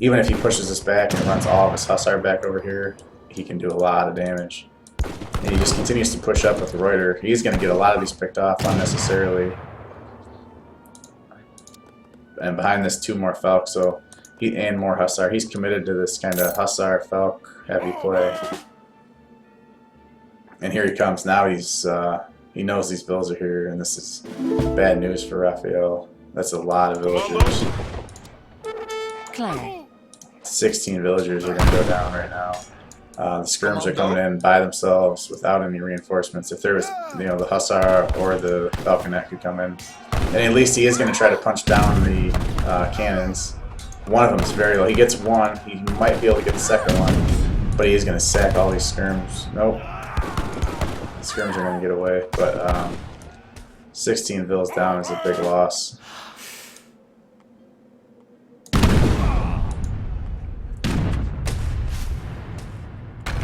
even if he pushes us back and runs all of his Hussar back over here, he can do a lot of damage. And he just continues to push up with the Reuter. He's going to get a lot of these picked off unnecessarily. And behind this, 2 more Falc, and more Hussar. He's committed to this kind of Hussar Falc heavy play. And here he comes. Now he knows these villas are here, and this is bad news for Raphael. That's a lot of villagers. Claire. 16 villagers are going to go down right now. The skirms are coming in by themselves without any reinforcements. If there was, the Hussar or the Falconet could come in. And at least he is going to try to punch down the cannons. One of them is very low. He gets 1. He might be able to get the second one, but he is going to sack all these skirms. Nope. The skirms are going to get away, but 16 villas down is a big loss.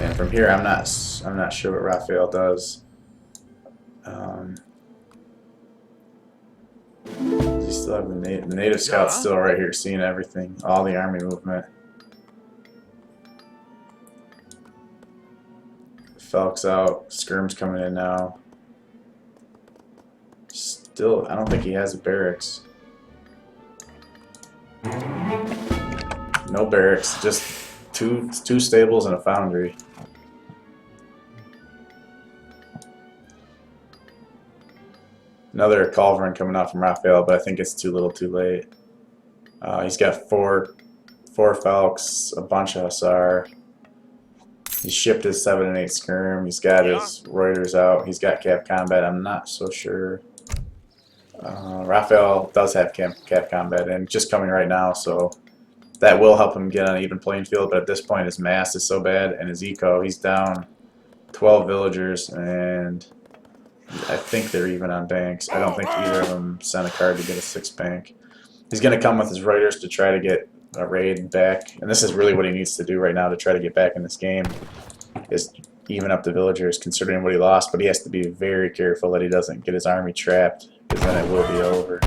And from here, I'm not sure what Raphael does. Does he still have the native scout's still right here, seeing everything, all the army movement. Falc's out, skirm's coming in now. Still, I don't think he has a barracks. No barracks, just two stables and a foundry. Another culverin coming out from Raphael, but I think it's too little too late. He's got four Falks, a bunch of Hussar. He's shipped his 7 and 8 skirm. He's got his Reuters out. He's got cap combat. I'm not so sure. Raphael does have cap combat and just coming right now, so that will help him get on an even playing field. But at this point, his mass is so bad and his eco, he's down 12 villagers, and I think they're even on banks. I don't think either of them sent a card to get a 6 bank. He's going to come with his Reuters to try to get a raid back, and this is really what he needs to do right now to try to get back in this game, is even up the villagers considering what he lost. But he has to be very careful that he doesn't get his army trapped, because then it will be over.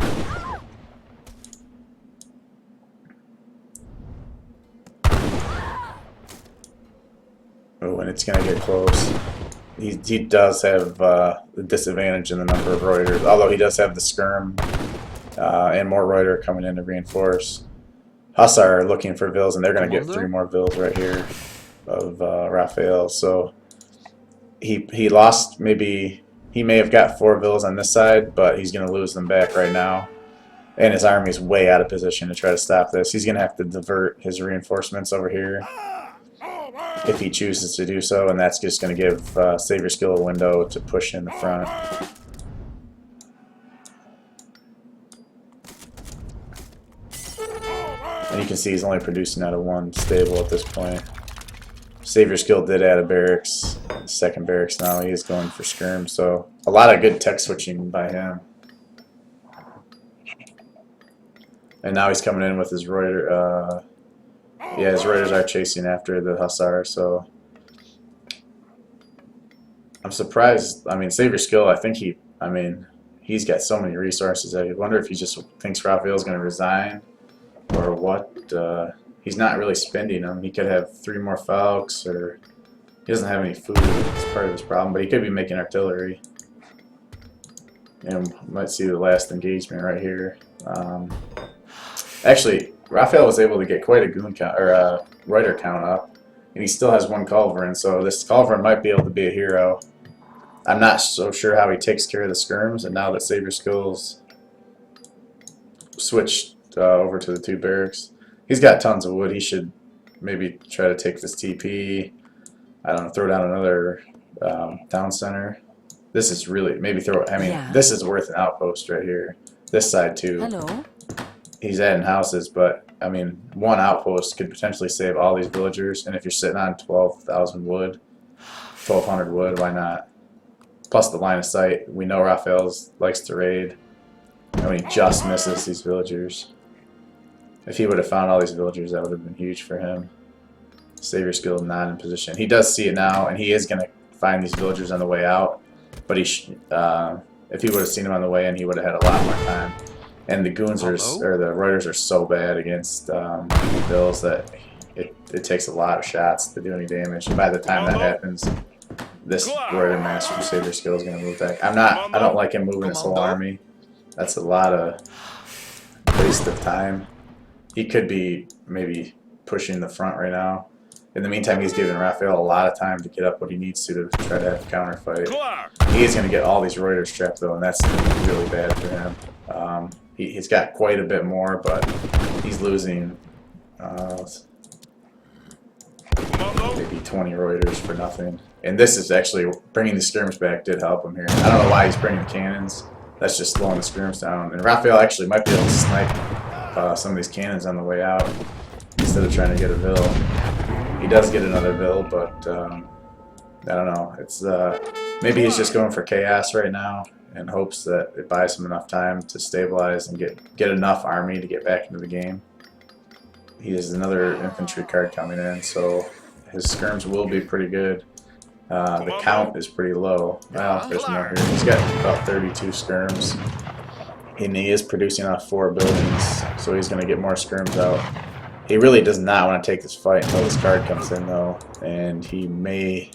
Oh, and it's going to get close. He does have the disadvantage in the number of Reuters, although he does have the skirm and more Reuter coming in to reinforce. Hussar are looking for vills, and they're going to get 3 more vills right here of Raphael. So he lost, maybe he may have got 4 vills on this side, but he's going to lose them back right now. And his army is way out of position to try to stop this. He's going to have to divert his reinforcements over here if he chooses to do so, and that's just going to give Savior Skill a window to push in the front. And you can see he's only producing out of 1 stable at this point. Savior Skill did add a barracks, second barracks now. He is going for skirm, so a lot of good tech switching by him. And now he's coming in with his Reuter. Yeah, his Reuters are chasing after the Hussar, so I'm surprised. I mean, Savior Skill, I think he's got so many resources. I wonder if he just thinks Raphael's going to resign or what. He's not really spending them. He could have 3 more Falks, or he doesn't have any food. It's part of his problem, but he could be making artillery. And we might see the last engagement right here. Actually, Raphael was able to get quite a goon count, or Reuter count up, and he still has 1 culverin, so this culverin might be able to be a hero. I'm not so sure how he takes care of the skirms, and now that Savior Skills switched over to the 2 barracks, he's got tons of wood. He should maybe try to take this TP. I don't know, throw down another town center. This is really, maybe throw, this is worth an outpost right here. This side too. Hello. He's adding houses, but I mean, 1 outpost could potentially save all these villagers, and if you're sitting on 12,000 wood, 1,200 wood, why not? Plus the line of sight. We know Raphael likes to raid, and when he just misses these villagers. If he would have found all these villagers, that would have been huge for him. Savior Skill not in position. He does see it now, and he is going to find these villagers on the way out, but if he would have seen them on the way in, he would have had a lot more time. And the goons are, or the Reuters are so bad against bills that it takes a lot of shots to do any damage. And by the time that happens, this Reuter Master from Savior Skill is going to move back. I don't like him moving his whole army. That's a lot of waste of time. He could be maybe pushing the front right now. In the meantime, he's giving Raphael a lot of time to get up what he needs to try to have a counter fight. He is going to get all these Reuters trapped though, and that's really bad for him. He's got quite a bit more, but he's losing maybe 20 Reuters for nothing. And this is actually, bringing the skirms back did help him here. I don't know why he's bringing the cannons. That's just slowing the skirms down. And Raphael actually might be able to snipe some of these cannons on the way out instead of trying to get a vill. He does get another vill, but I don't know. It's maybe he's just going for chaos right now and hopes that it buys him enough time to stabilize and get enough army to get back into the game. He has another infantry card coming in, so his skirms will be pretty good. The count is pretty low. Well, there's more here. He's got about 32 skirms, and he is producing off 4 buildings, so he's going to get more skirms out. He really does not want to take this fight until this card comes in, though, and he may,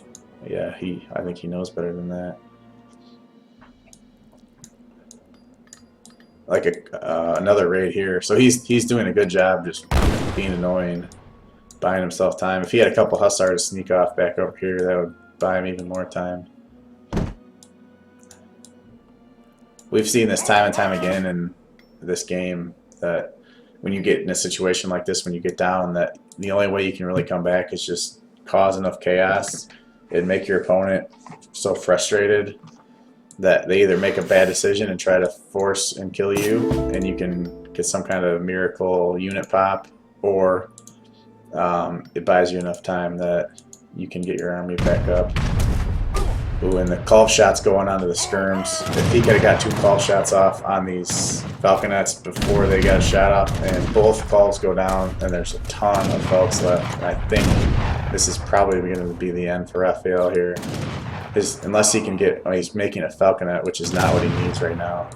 yeah, I think he knows better than that. Like another raid here, so he's doing a good job just being annoying, buying himself time. If he had a couple Hussars to sneak off back over here, that would buy him even more time. we've seen this time and time again in this game that when you get in a situation like this, when you get down, that the only way you can really come back is just cause enough chaos and make your opponent so frustrated that they either make a bad decision and try to force and kill you, and you can get some kind of miracle unit pop, or it buys you enough time that you can get your army back up. Ooh, and the call shots going onto the skirms. If he could have got 2 call shots off on these falconets before they got shot off, and both calls go down, and there's a ton of folks left. And I think this is probably going to be the end for Raphael here. Unless he can get, he's making a falconet, which is not what he needs right now.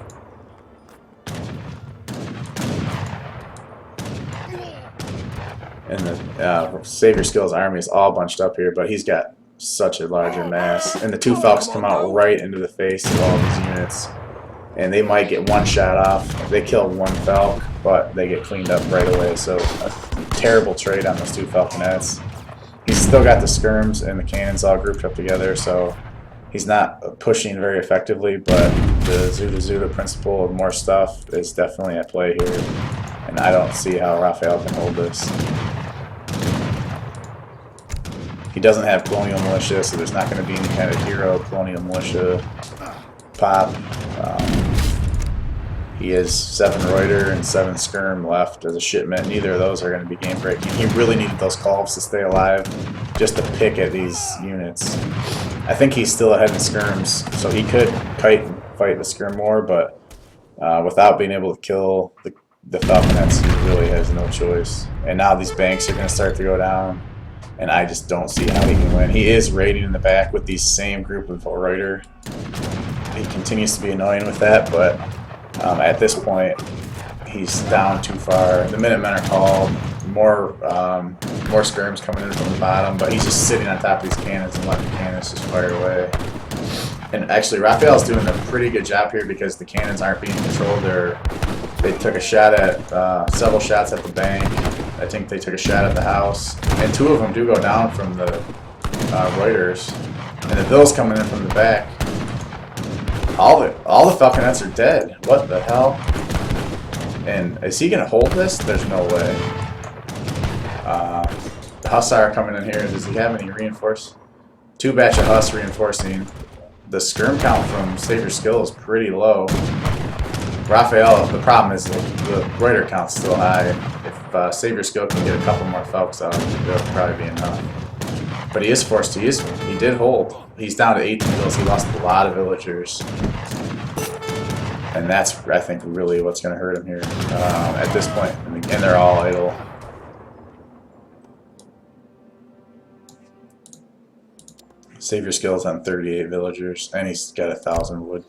And the Savior Skills army is all bunched up here, but he's got such a larger mass. And the 2 Falcons come out right into the face of all these units. And they might get 1 shot off. They kill 1 Falc, but they get cleaned up right away. So a terrible trade on those 2 Falconets. He's still got the skirms and the cannons all grouped up together, so he's not pushing very effectively, but the Zuda principle of more stuff is definitely at play here. And I don't see how Raphael can hold this. He doesn't have Colonial Militia, so there's not going to be any kind of hero Colonial Militia pop. He has 7 Reuter and 7 Skirm left as a shipment. Neither of those are going to be game breaking. He really needed those calves to stay alive just to pick at these units. I think he's still ahead in Skirms, so he could kite and fight the Skirm more, but without being able to kill the Falconets, he really has no choice. And now these banks are going to start to go down, and I just don't see how he can win. He is raiding in the back with these same group of Reuter. He continues to be annoying with that, but at this point, he's down too far. The Minutemen are called. More skirms coming in from the bottom, but he's just sitting on top of these cannons and letting the cannons just fire away. And actually, Raphael's doing a pretty good job here because the cannons aren't being controlled. They took a shot at several shots at the bank. I think they took a shot at the house, and 2 of them do go down from the Reuters. And the Bills coming in from the back. All the Falconets are dead. What the hell? And is he gonna hold this? There's no way. The Hussar coming in here. Does he have any reinforce? 2 batch of Huss reinforcing. The skirm count from Savior Skill is pretty low. Raphael, the problem is the Reuter count's still high. If Savior Skill can get a couple more Falcons out, that'll probably be enough. But he is forced to use. He did hold. He's down to 18 villas. He lost a lot of villagers. And that's, I think, really what's going to hurt him here at this point. And they're all idle. Savior Skills on 38 villagers, and he's got 1,000 wood,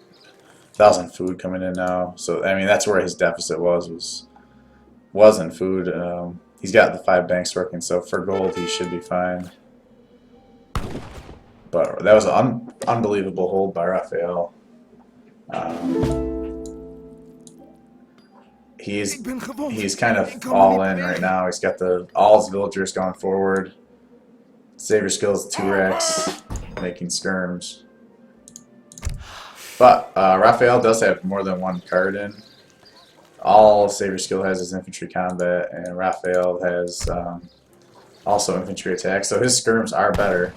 1,000 food coming in now. So I mean, that's where his deficit wasn't food. He's got the 5 banks working, so for gold he should be fine. But that was an unbelievable hold by Raphael. He's kind of all in right now. He's got all his villagers going forward. Savior Skills 2 Rex, making skirms. But Raphael does have more than 1 card in. All Savior Skill has is infantry combat, and Raphael has also infantry attack. So his skirms are better.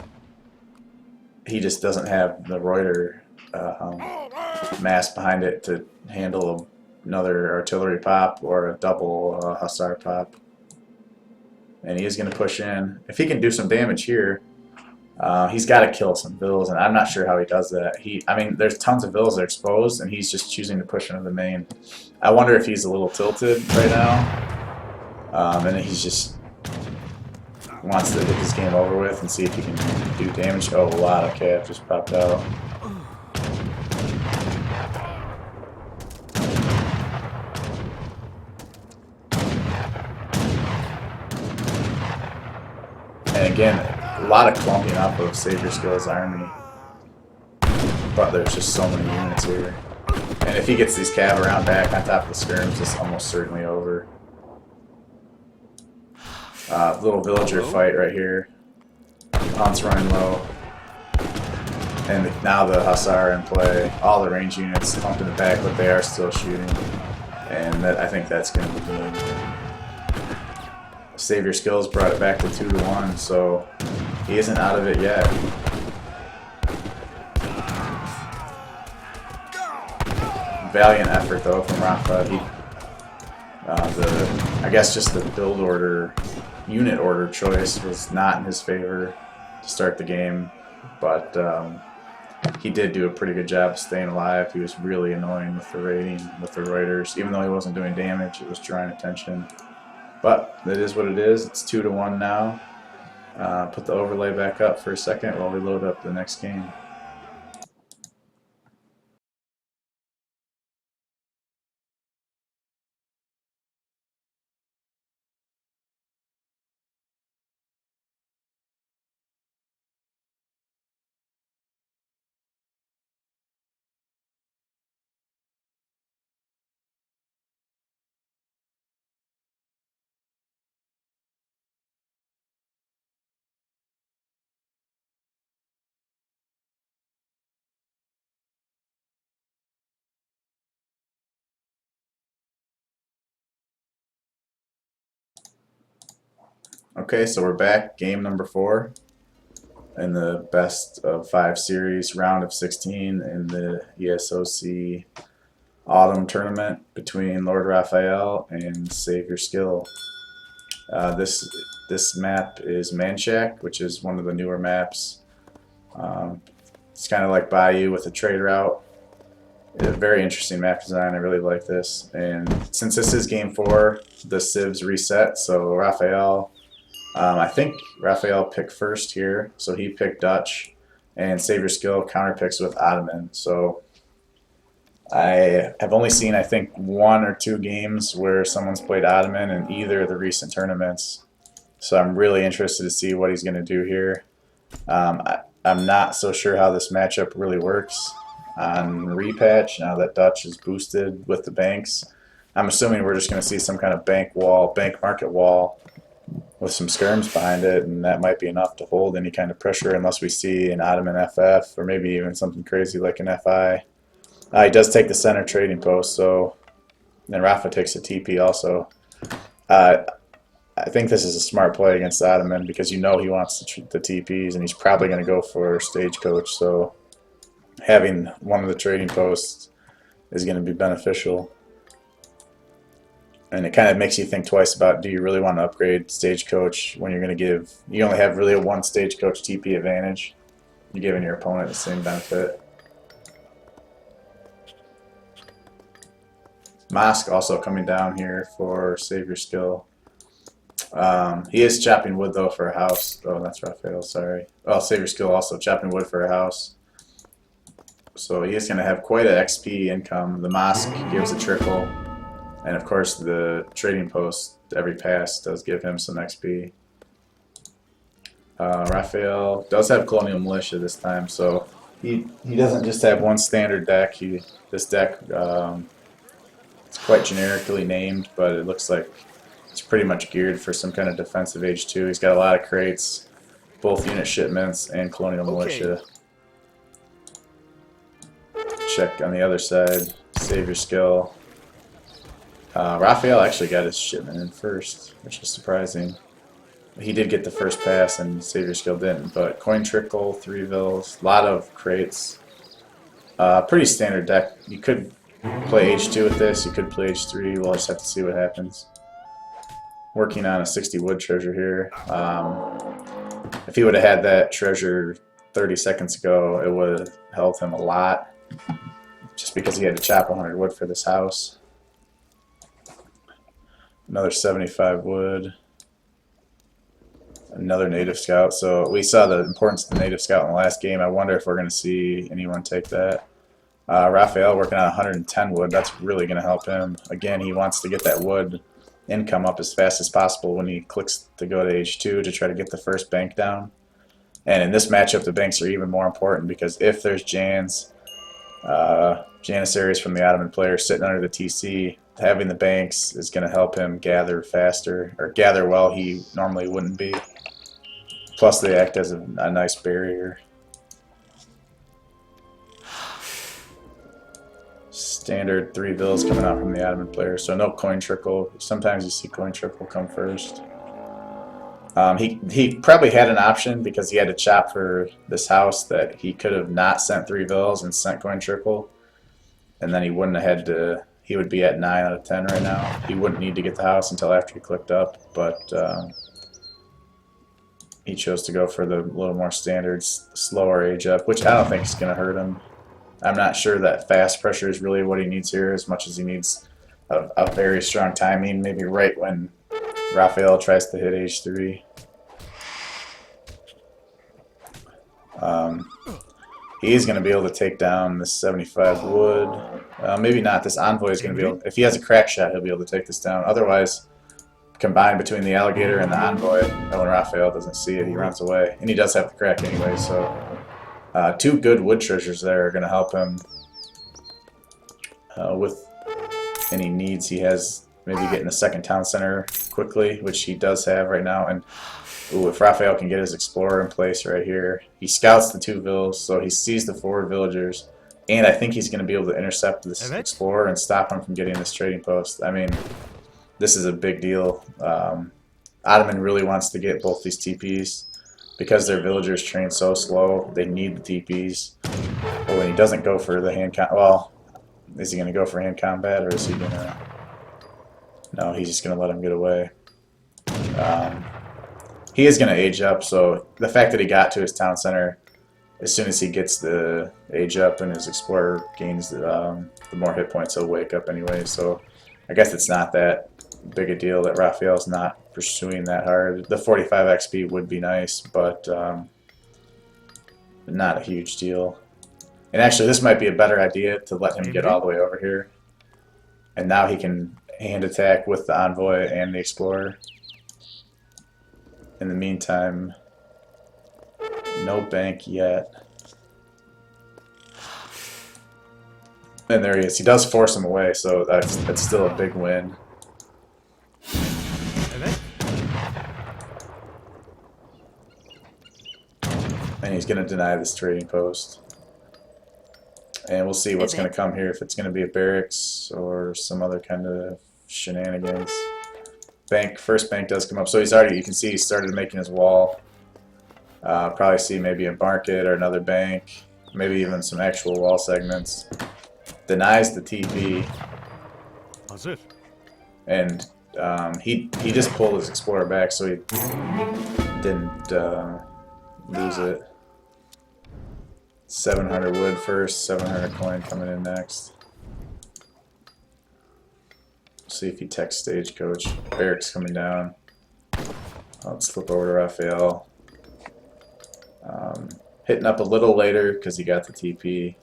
He just doesn't have the Reuter mass behind it to handle another artillery pop or a double Hussar pop. And he is going to push in. If he can do some damage here, he's got to kill some vills, and I'm not sure how he does that. I mean, there's tons of vills that are exposed, and he's just choosing to push into the main. I wonder if he's a little tilted right now, and he's just wants to get this game over with and see if he can do damage. Oh, a lot of cav just popped out. And again, a lot of clumping up of Savior Skill's army. But there's just so many units here. And if he gets these cav around back on top of the skirms, it's almost certainly over. Little villager fight right here. Hunt's running low. And now the Hussar in play, all the range units pumped in the back, but they are still shooting. And that, I think that's going to be good. Savior Skills brought it back to 2-1, so he isn't out of it yet. Valiant effort though from Rafa. I guess just the build order, unit order choice was not in his favor to start the game, but he did do a pretty good job of staying alive. He was really annoying with the raiding, with the Reuters. Even though he wasn't doing damage, it was drawing attention. But it is what it is. It's 2-1 now. Put the overlay back up for a second while we load up the next game. Okay, so we're back. Game number 4 in the best of 5 series, round of 16 in the ESOC autumn tournament between LordRaphael and Savior Skill. This map is Manchac, which is one of the newer maps. It's kind of like Bayou with a trade route. A very interesting map design. I really like this. And since this is game 4, the civs reset. So Raphael, I think Raphael picked first here, so he picked Dutch, and Savior Skill counterpicks with Ottoman. So I have only seen, I think, 1 or 2 games where someone's played Ottoman in either of the recent tournaments. So I'm really interested to see what he's going to do here. I'm not so sure how this matchup really works on repatch now that Dutch is boosted with the banks. I'm assuming we're just going to see some kind of bank market wall with some skirms behind it, and that might be enough to hold any kind of pressure unless we see an Ottoman FF or maybe even something crazy like an FI. He does take the center trading post, so then Rafa takes a TP also. I think this is a smart play against Ottoman because you know he wants the TPs and he's probably going to go for Stagecoach, so having one of the trading posts is going to be beneficial. And it kind of makes you think twice about, do you really want to upgrade Stagecoach when you're going to you only have really a 1 Stagecoach TP advantage. You're giving your opponent the same benefit. Mosque also coming down here for Savior Skill. He is chopping wood though for a house. Oh, that's Raphael, sorry. Oh, Savior Skill also chopping wood for a house. So he is going to have quite an XP income. The Mosque gives a trickle. And of course the trading post, every pass does give him some XP. Raphael does have Colonial Militia this time, so he doesn't just have 1 standard deck. This deck it's quite generically named, but it looks like it's pretty much geared for some kind of defensive H2. He's got a lot of crates, both unit shipments and Colonial Militia. Check on the other side, Savior Skill. Raphael actually got his shipment in first, which is surprising. He did get the first pass and Savior Skill didn't, but Coin Trickle, 3 Vills, a lot of crates. Pretty standard deck. You could play H2 with this, you could play H3, we'll just have to see what happens. Working on a 60 wood treasure here. If he would have had that treasure 30 seconds ago, it would have helped him a lot, just because he had to chop 100 wood for this house. Another 75 wood. Another native scout. So we saw the importance of the native scout in the last game. I wonder if we're going to see anyone take that. Raphael working on 110 wood. That's really going to help him. Again, he wants to get that wood income up as fast as possible when he clicks to go to H2 to try to get the first bank down. And in this matchup, the banks are even more important because if there's Janissaries from the Ottoman player sitting under the TC, having the banks is going to help him gather faster, or gather well he normally wouldn't be. Plus they act as a nice barrier. Standard 3 bills coming out from the admin player, so no coin trickle. Sometimes you see coin trickle come first. He probably had an option because he had to chop for this house that he could have not sent 3 bills and sent coin trickle, and then he wouldn't have had to. He would be at 9 out of 10 right now. He wouldn't need to get the house until after he clicked up, but he chose to go for the little more standard, slower age up, which I don't think is going to hurt him. I'm not sure that fast pressure is really what he needs here as much as he needs a very strong timing, maybe right when Raphael tries to hit age 3. He's going to be able to take down this 75 wood. Maybe not. This envoy is going to be able, if he has a crack shot, he'll be able to take this down. Otherwise, combined between the alligator and the envoy, when Raphael doesn't see it, he runs away. And he does have the crack anyway, so 2 good wood treasures there are going to help him with any needs he has, maybe getting a second town center quickly, which he does have right now. And ooh, if Raphael can get his explorer in place right here, he scouts the 2 villas, so he sees the forward villagers, and I think he's going to be able to intercept this explorer and stop him from getting this trading post. I mean, this is a big deal. Ottoman really wants to get both these TPs. Because their villagers train so slow, they need the TPs. Well, when he doesn't go for the hand combat, well, is he going to go for hand combat, or is he going to... No, he's just going to let him get away. He is going to age up, so the fact that he got to his town center, as soon as he gets the age up and his explorer gains the more hit points, he'll wake up anyway. So I guess it's not that big a deal that Raphael's not pursuing that hard. The 45 XP would be nice, but not a huge deal. And actually, this might be a better idea to let him get all the way over here. And now he can hand attack with the envoy and the explorer. In the meantime, no bank yet. And there he is. He does force him away, so that's still a big win. And he's going to deny this trading post. And we'll see what's going to come here, if it's going to be a barracks or some other kind of shenanigans. First bank does come up. So he's already, you can see he started making his wall. Probably see maybe a market or another bank. Maybe even some actual wall segments. Denies the TP. That's it. And he just pulled his explorer back, so he didn't lose it. 700 wood first, 700 coin coming in next. See if he techs stagecoach. Barracks coming down. Let's flip over to Raphael. Hitting up a little later because he got the TP.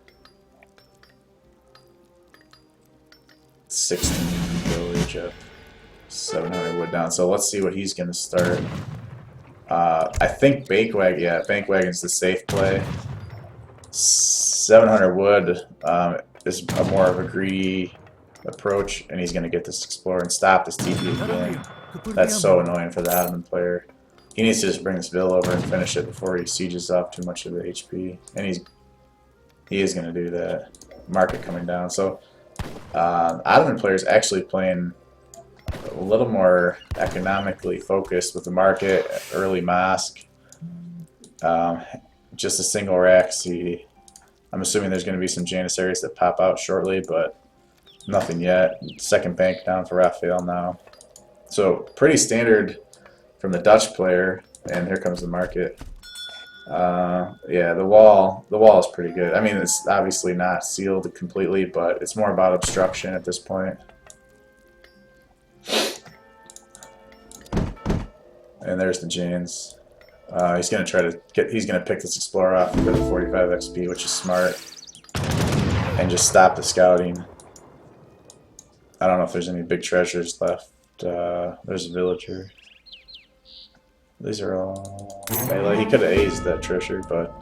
16 village up. 700 wood down. So let's see what he's going to start. I think Bankwagon's the safe play. 700 wood is a more of a greedy approach, and he's going to get this explorer and stop this TP again. That's so annoying for the admin player. He needs to just bring this vill over and finish it before he sieges off too much of the HP, and he is going to do that. Market coming down. So admin player is actually playing a little more economically focused with the market, early mosque. Just a single rack. See, I'm assuming there's going to be some Janissaries that pop out shortly, but nothing yet. Second bank down for Raphael now. So pretty standard from the Dutch player, and here comes the market. Yeah, the wall is pretty good. I mean, it's obviously not sealed completely, but it's more about obstruction at this point. And there's the Janes. He's gonna try to he's gonna pick this explorer off for the 45 XP, which is smart, and just stop the scouting. I don't know if there's any big treasures left. There's a villager. These are all melee. He could have aced that treasure, but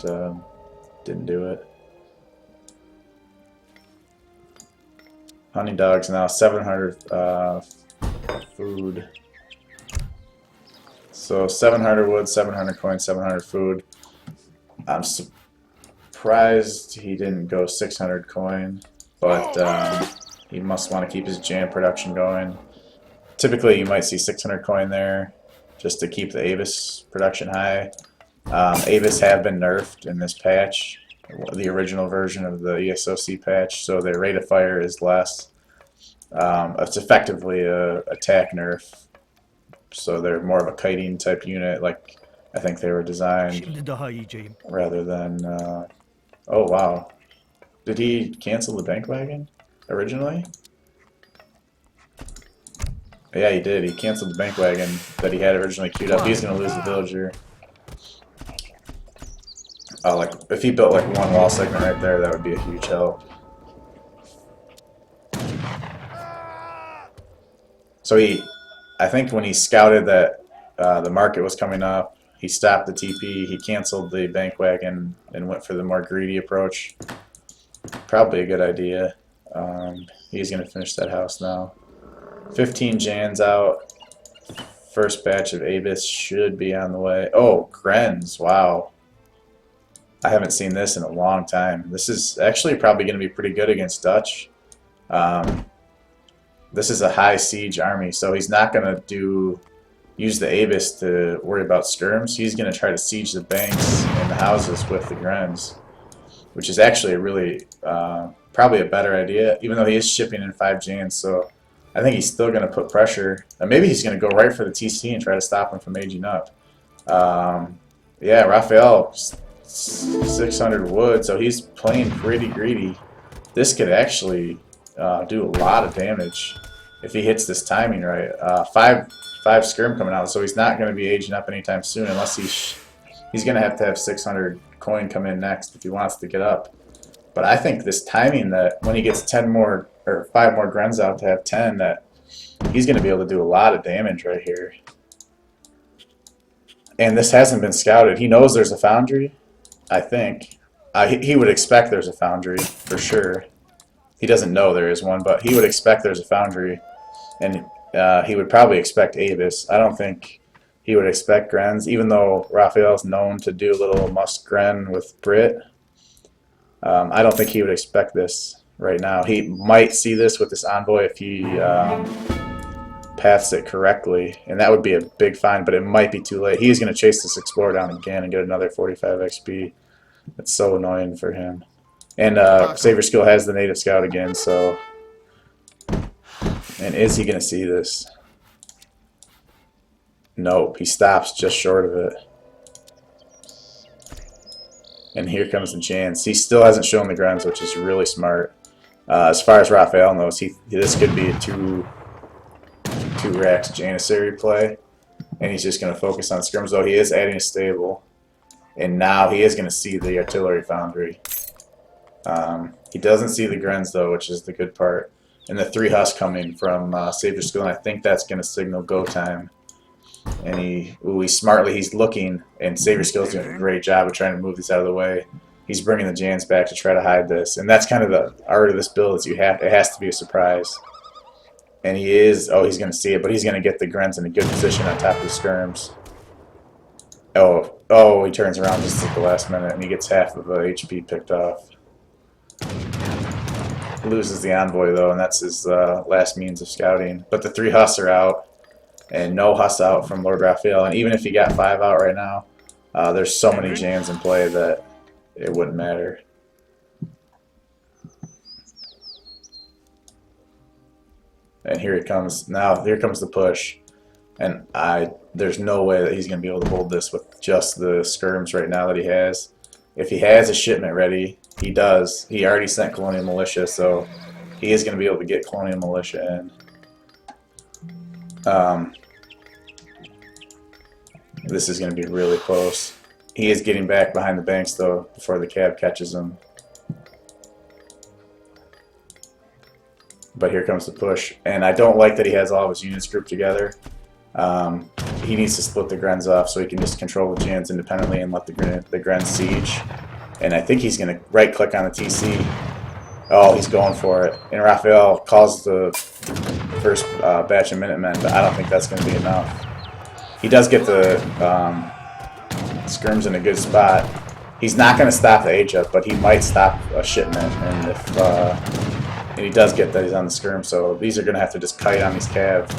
didn't do it. Hunting dogs now 700 food. So 700 wood, 700 coins, 700 food. I'm surprised he didn't go 600 coin. but he must want to keep his Jan production going. Typically, you might see 600 coin there just to keep the Avis production high. Avis have been nerfed in this patch, the original version of the ESOC patch, so their rate of fire is less. It's effectively a attack nerf, so they're more of a kiting type unit, like I think they were designed, Şimdi daha iyiceyim. rather than. Oh wow, did he cancel the bank wagon originally? Yeah, he did. He canceled the bank wagon that he had originally queued up. He's gonna lose the villager. Like if he built like one wall segment right there, that would be a huge help. So I think when he scouted that the market was coming up, he stopped the TP, he canceled the bank wagon, and went for the more greedy approach. Probably a good idea. He's going to finish that house now. 15 Jans out. First batch of Avis should be on the way. Oh, Grenz, wow. I haven't seen this in a long time. This is actually probably going to be pretty good against Dutch. This is a high siege army, so he's not going to use the Avis to worry about skirms. He's going to try to siege the banks and the houses with the Grenz, which is actually a really probably a better idea, even though he is shipping in 5 Jans. So I think he's still going to put pressure. And maybe he's going to go right for the TC and try to stop him from aging up. Yeah, Raphael, 600 wood, so he's playing pretty greedy. This could actually do a lot of damage if he hits this timing right. Five skirm coming out, so he's not going to be aging up anytime soon unless he's going to have 600 coin come in next if he wants to get up. But I think this timing, that when he gets 10 more or 5 more Grenz out to have 10, that he's going to be able to do a lot of damage right here. And this hasn't been scouted. He knows there's a foundry, I think. He would expect there's a foundry for sure. He doesn't know there is one, but he would expect there's a foundry, and he would probably expect Avis. I don't think he would expect Grenz, even though Raphael's known to do a little must Gren with Brit. I don't think he would expect this right now. He might see this with this envoy if he paths it correctly, and that would be a big find, but it might be too late. He's going to chase this Explorer down again and get another 45 XP. It's so annoying for him. And Savior Skill has the native scout again, so... And is he going to see this? Nope, he stops just short of it. And here comes the chance. He still hasn't shown the Grenz, which is really smart. As far as Raphael knows, this could be a two racks Janissary play. And he's just going to focus on skirms, though he is adding a stable. And now he is going to see the artillery foundry. He doesn't see the Grenz, though, which is the good part. And the 3 Husk coming from Savior Skill, and I think that's going to signal go time. And he's looking, and Savior Skill's doing a great job of trying to move this out of the way. He's bringing the Jans back to try to hide this, and that's kind of the art of this build. Is it has to be a surprise. And he's going to see it, but he's going to get the Grenz in a good position on top of the skirms. Oh, he turns around just at the last minute, and he gets half of the HP picked off. Loses the envoy, though, and that's his last means of scouting. But the 3 Husks are out, and no Husks out from LordRaphael. And even if he got 5 out right now, there's so many Jans in play that it wouldn't matter. And here it comes. Now, here comes the push. And there's no way that he's going to be able to hold this with just the skirms right now that he has. If he has a shipment ready, he does. He already sent Colonial Militia, so he is going to be able to get Colonial Militia in. This is going to be really close. He is getting back behind the banks, though, before the cab catches him. But here comes the push. And I don't like that he has all of his units grouped together. He needs to split the Grenz off so he can just control the Jans independently and let the Grenz siege. And I think he's going to right-click on the TC. Oh, he's going for it. And Raphael calls the first batch of Minutemen, but I don't think that's going to be enough. He does get the skirms in a good spot. He's not going to stop the age-up, but he might stop a shipment. And And he does get that he's on the skirm, so these are going to have to just kite on these cav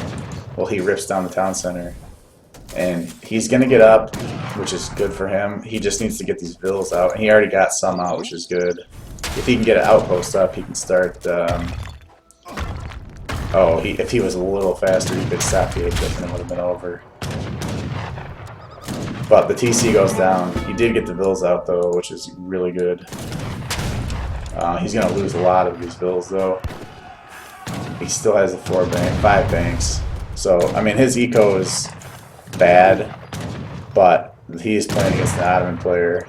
while he rips down the town center. And he's going to get up, which is good for him. He just needs to get these vills out. And he already got some out, which is good. If he can get an outpost up, he can start... if he was a little faster, he could stop the A-clip and it would have been over. But the TC goes down. He did get the vills out, though, which is really good. He's going to lose a lot of these vills, though. He still has the 5 banks. So, I mean, his eco is bad, but he is playing against an Ottoman player,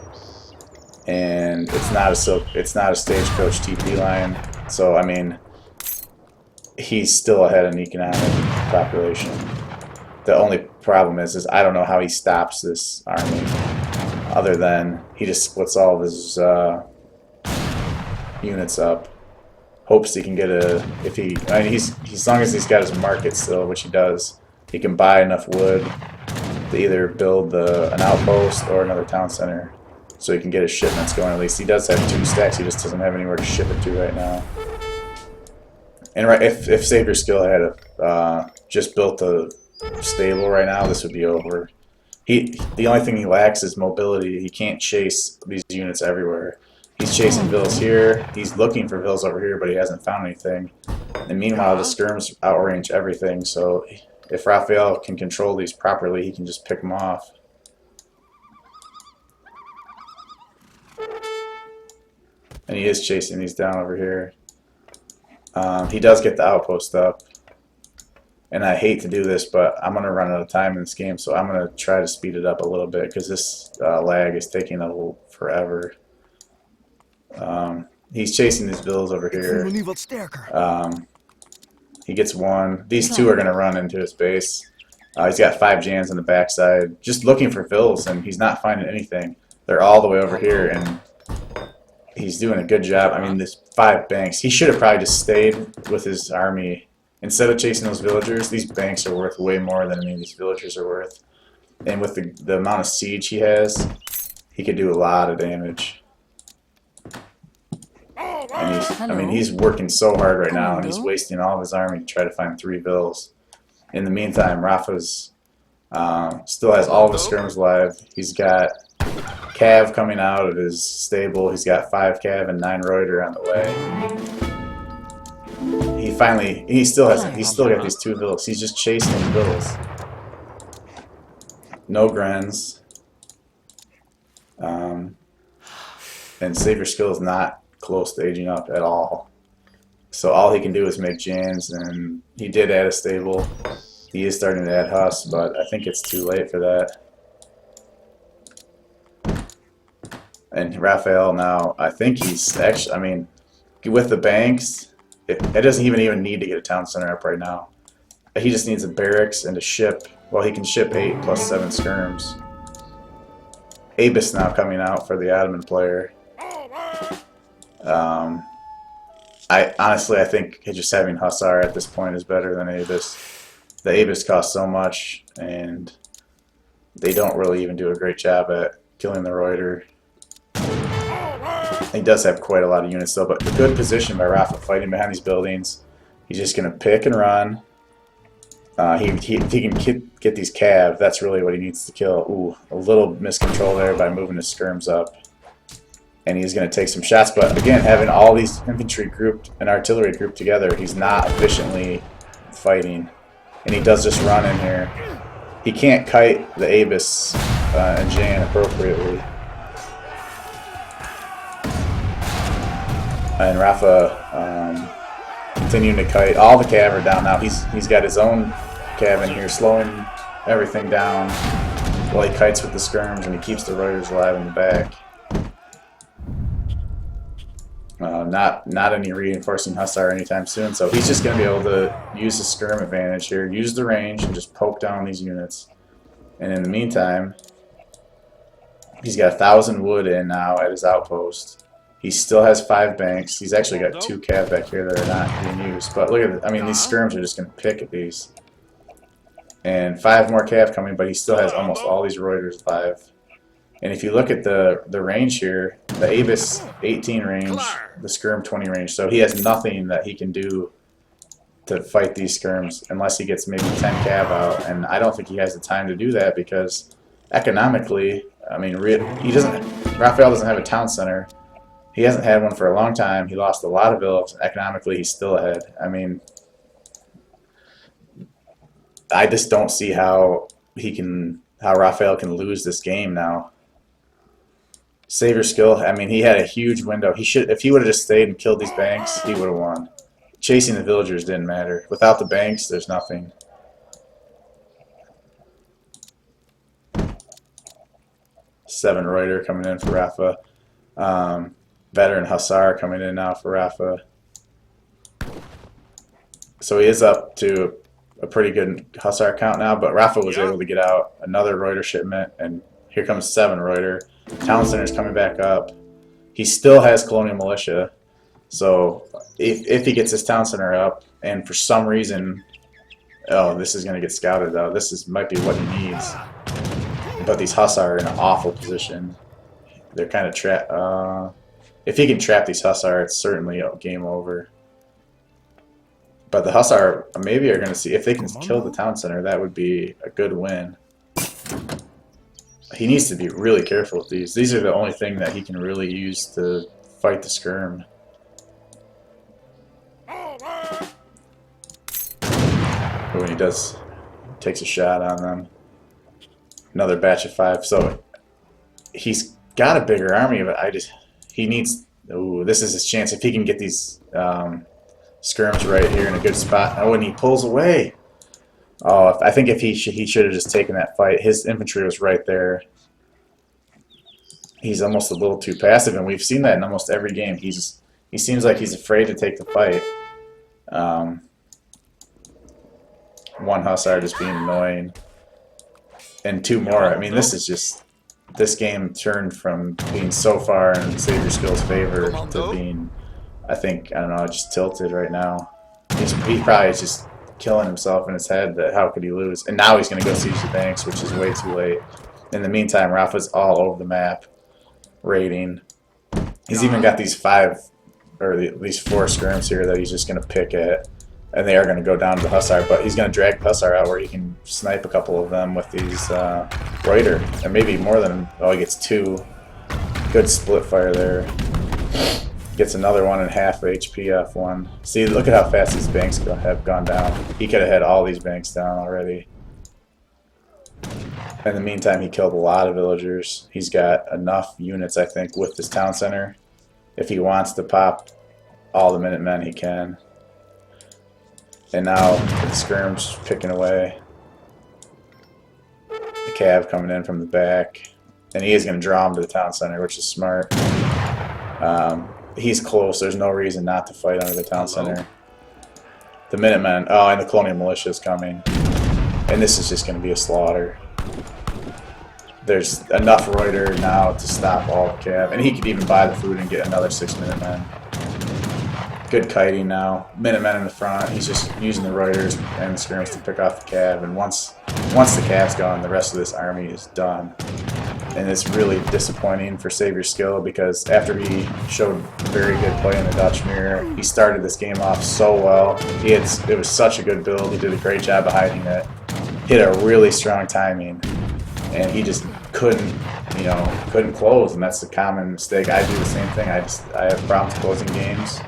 and it's not a stagecoach TP line. So, I mean, he's still ahead in economic population. The only problem is I don't know how he stops this army, other than he just splits all of his units up. Hopes he can get as long as he's got his market still, which he does, he can buy enough wood to either build an outpost or another town center, so he can get his shipments going. At least he does have 2 stacks. He just doesn't have anywhere to ship it to right now. And if Savior Skill had just built a stable right now, this would be over. The only thing he lacks is mobility. He can't chase these units everywhere. He's chasing vills here. He's looking for vills over here, but he hasn't found anything. And meanwhile, the skirms outrange everything. So if Raphael can control these properly, he can just pick them off. And he is chasing these down over here. He does get the outpost up. And I hate to do this, but I'm going to run out of time in this game, so I'm going to try to speed it up a little bit, because this lag is taking a little forever. He's chasing these vills over here. He gets one. These 2 are going to run into his base. He's got 5 jams on the backside, just looking for vills, and he's not finding anything. They're all the way over here, and he's doing a good job. I mean, there's 5 banks. He should have probably just stayed with his army. Instead of chasing those villagers, these banks are worth way more than any of these villagers are worth. And with the amount of siege he has, he could do a lot of damage. And he's working so hard right now, and he's wasting all of his army to try to find 3 vills. In the meantime, Rafa's still has all of his skirms live. He's got Cav coming out of his stable. He's got 5 Cav and 9 Reuter on the way. He's still got these 2 vills. He's just chasing these vills. No Grens. And Savior Skill is not close to aging up at all. So all he can do is make jams, and he did add a stable. He is starting to add Hus, but I think it's too late for that. And Raphael now, I think he's actually, I mean, with the banks, it doesn't even need to get a town center up right now. He just needs a barracks and a ship. Well, he can ship 8 plus 7 skirms. Abus now coming out for the Ottoman player. I think just having Hussar at this point is better than Abus. The Abus cost so much, and they don't really even do a great job at killing the Reuter. He does have quite a lot of units though, but a good position by Rafa fighting behind these buildings. He's just going to pick and run. If he can get these Cav, that's really what he needs to kill. Ooh, a little miscontrol there by moving his skirms up. And he's going to take some shots, but again, having all these infantry grouped and artillery grouped together, he's not efficiently fighting. And he does just run in here. He can't kite the Abus and Jan appropriately. And Rafa continuing to kite. All the Cav are down now. He's got his own Cav in here, slowing everything down while he kites with the skirms, and he keeps the Reuters alive in the back. Not any reinforcing Hussar anytime soon, so he's just going to be able to use the skirm advantage here, use the range, and just poke down these units. And in the meantime, he's got 1,000 wood in now at his outpost. He still has 5 banks. He's actually got 2 Cav back here that are not being used. But look at, these skirms are just going to pick at these. And 5 more Cav coming, but he still has almost all these Reuters live. And if you look at the range here, the Avis 18 range, the skirm 20 range. So he has nothing that he can do to fight these skirms unless he gets maybe 10 cav out. And I don't think he has the time to do that because economically, I mean, Raphael doesn't have a town center. He hasn't had one for a long time. He lost a lot of villas. Economically, he's still ahead. I mean, I just don't see how Raphael can lose this game now. Savior skill, I mean, he had a huge window. If he would have just stayed and killed these banks, he would have won. Chasing the villagers didn't matter. Without the banks, there's nothing. Seven Reuter coming in for Rafa. Veteran Hussar coming in now for Rafa. So he is up to a pretty good Hussar count now, but Rafa was able to get out another Reuter shipment, and here comes 7 Reuter. Town Center's coming back up. He still has Colonial Militia, so if he gets his Town Center up, and for some reason, oh, this is going to get scouted though. Might be what he needs. But these Hussar are in an awful position. They're kind of trapped. If he can trap these Hussar, it's certainly a game over. But the Hussar maybe are going to see if they can kill the town center. That would be a good win. He needs to be really careful with these. These are the only thing that he can really use to fight the skirm. But when he takes a shot on them. Another batch of 5. So he's got a bigger army, but he needs. Ooh, this is his chance if he can get these skirms right here in a good spot. Oh, and he pulls away. Oh, I think if he should have just taken that fight. His infantry was right there. He's almost a little too passive, and we've seen that in almost every game. He seems like he's afraid to take the fight. One Hussar just being annoying, and 2 more. I mean, this game turned from being so far in Savior Skill's favor to being, I don't know, just tilted right now. He probably is just killing himself in his head that how could he lose. And now he's going to go siege the banks, which is way too late. In the meantime, Rafa's all over the map, raiding. He's even got these 5, or these 4 skirms here that he's just going to pick at. And they are going to go down to the Hussar, but he's going to drag the Hussar out where he can snipe a couple of them with these Reuter. And maybe more than, oh, he gets 2. Good split fire there. Gets another 1.5 HP F1. See, look at how fast these banks have gone down. He could have had all these banks down already. In the meantime, he killed a lot of villagers. He's got enough units, I think, with this town center. If he wants to pop all the Minutemen, he can. And now the skirm's picking away. The cav coming in from the back. And he is going to draw him to the town center, which is smart. He's close. There's no reason not to fight under the town center. The Minutemen. Oh, and the Colonial Militia is coming. And this is just going to be a slaughter. There's enough Reuter now to stop all the cav. And he could even buy the food and get another 6 Minutemen. Good kiting now. Minutemen in the front. He's just using the Reuters and the skirms to pick off the cav. And once the cav's gone, the rest of this army is done. And it's really disappointing for Savior Skill because after he showed very good play in the Dutch Mirror, he started this game off so well. It was such a good build. He did a great job of hiding it. Hit a really strong timing, and he just couldn't close. And that's a common mistake. I do the same thing. I have problems closing games.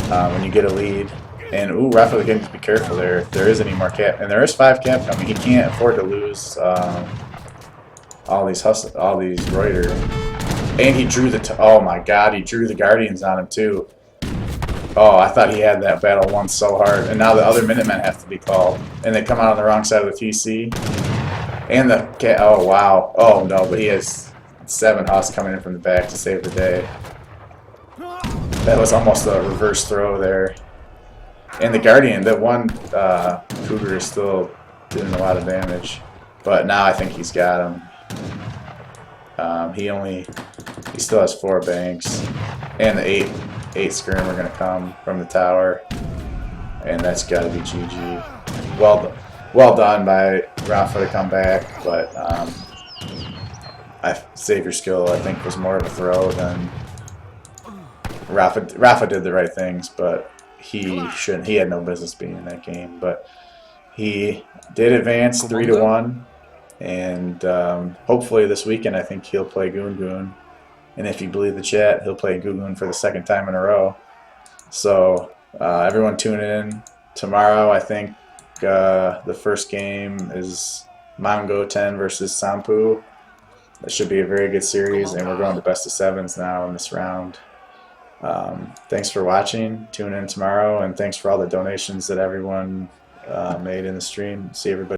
When you get a lead. And ooh, Raphael again, to be careful there. If there is any more cap, and there is 5 cap coming, he can't afford to lose all these Reuter. And he drew oh my God, he drew the Guardians on him too. Oh, I thought he had that battle won so hard. And now the other Minutemen have to be called, and they come out on the wrong side of the TC. And the cat. Oh wow. Oh no, but he has 7 Huss coming in from the back to save the day. That was almost a reverse throw there. And the Guardian, that one Cougar is still doing a lot of damage. But now I think he's got him. He still has 4 banks. And the 8 skirm are going to come from the tower. And that's got to be GG. Well done by Rafa to come back. But Savior skill, I think, was more of a throw than Rafa did the right things, but he shouldn't. He had no business being in that game, but he did advance 3-1, and hopefully this weekend I think he'll play Goon, and if you believe the chat, he'll play Goon for the second time in a row. So everyone tune in tomorrow. I think the first game is Mongo 10 versus Sampu. That should be a very good series, and we're going to best of sevens now in this round. Thanks for watching. Tune in tomorrow, and thanks for all the donations that everyone made in the stream. See everybody.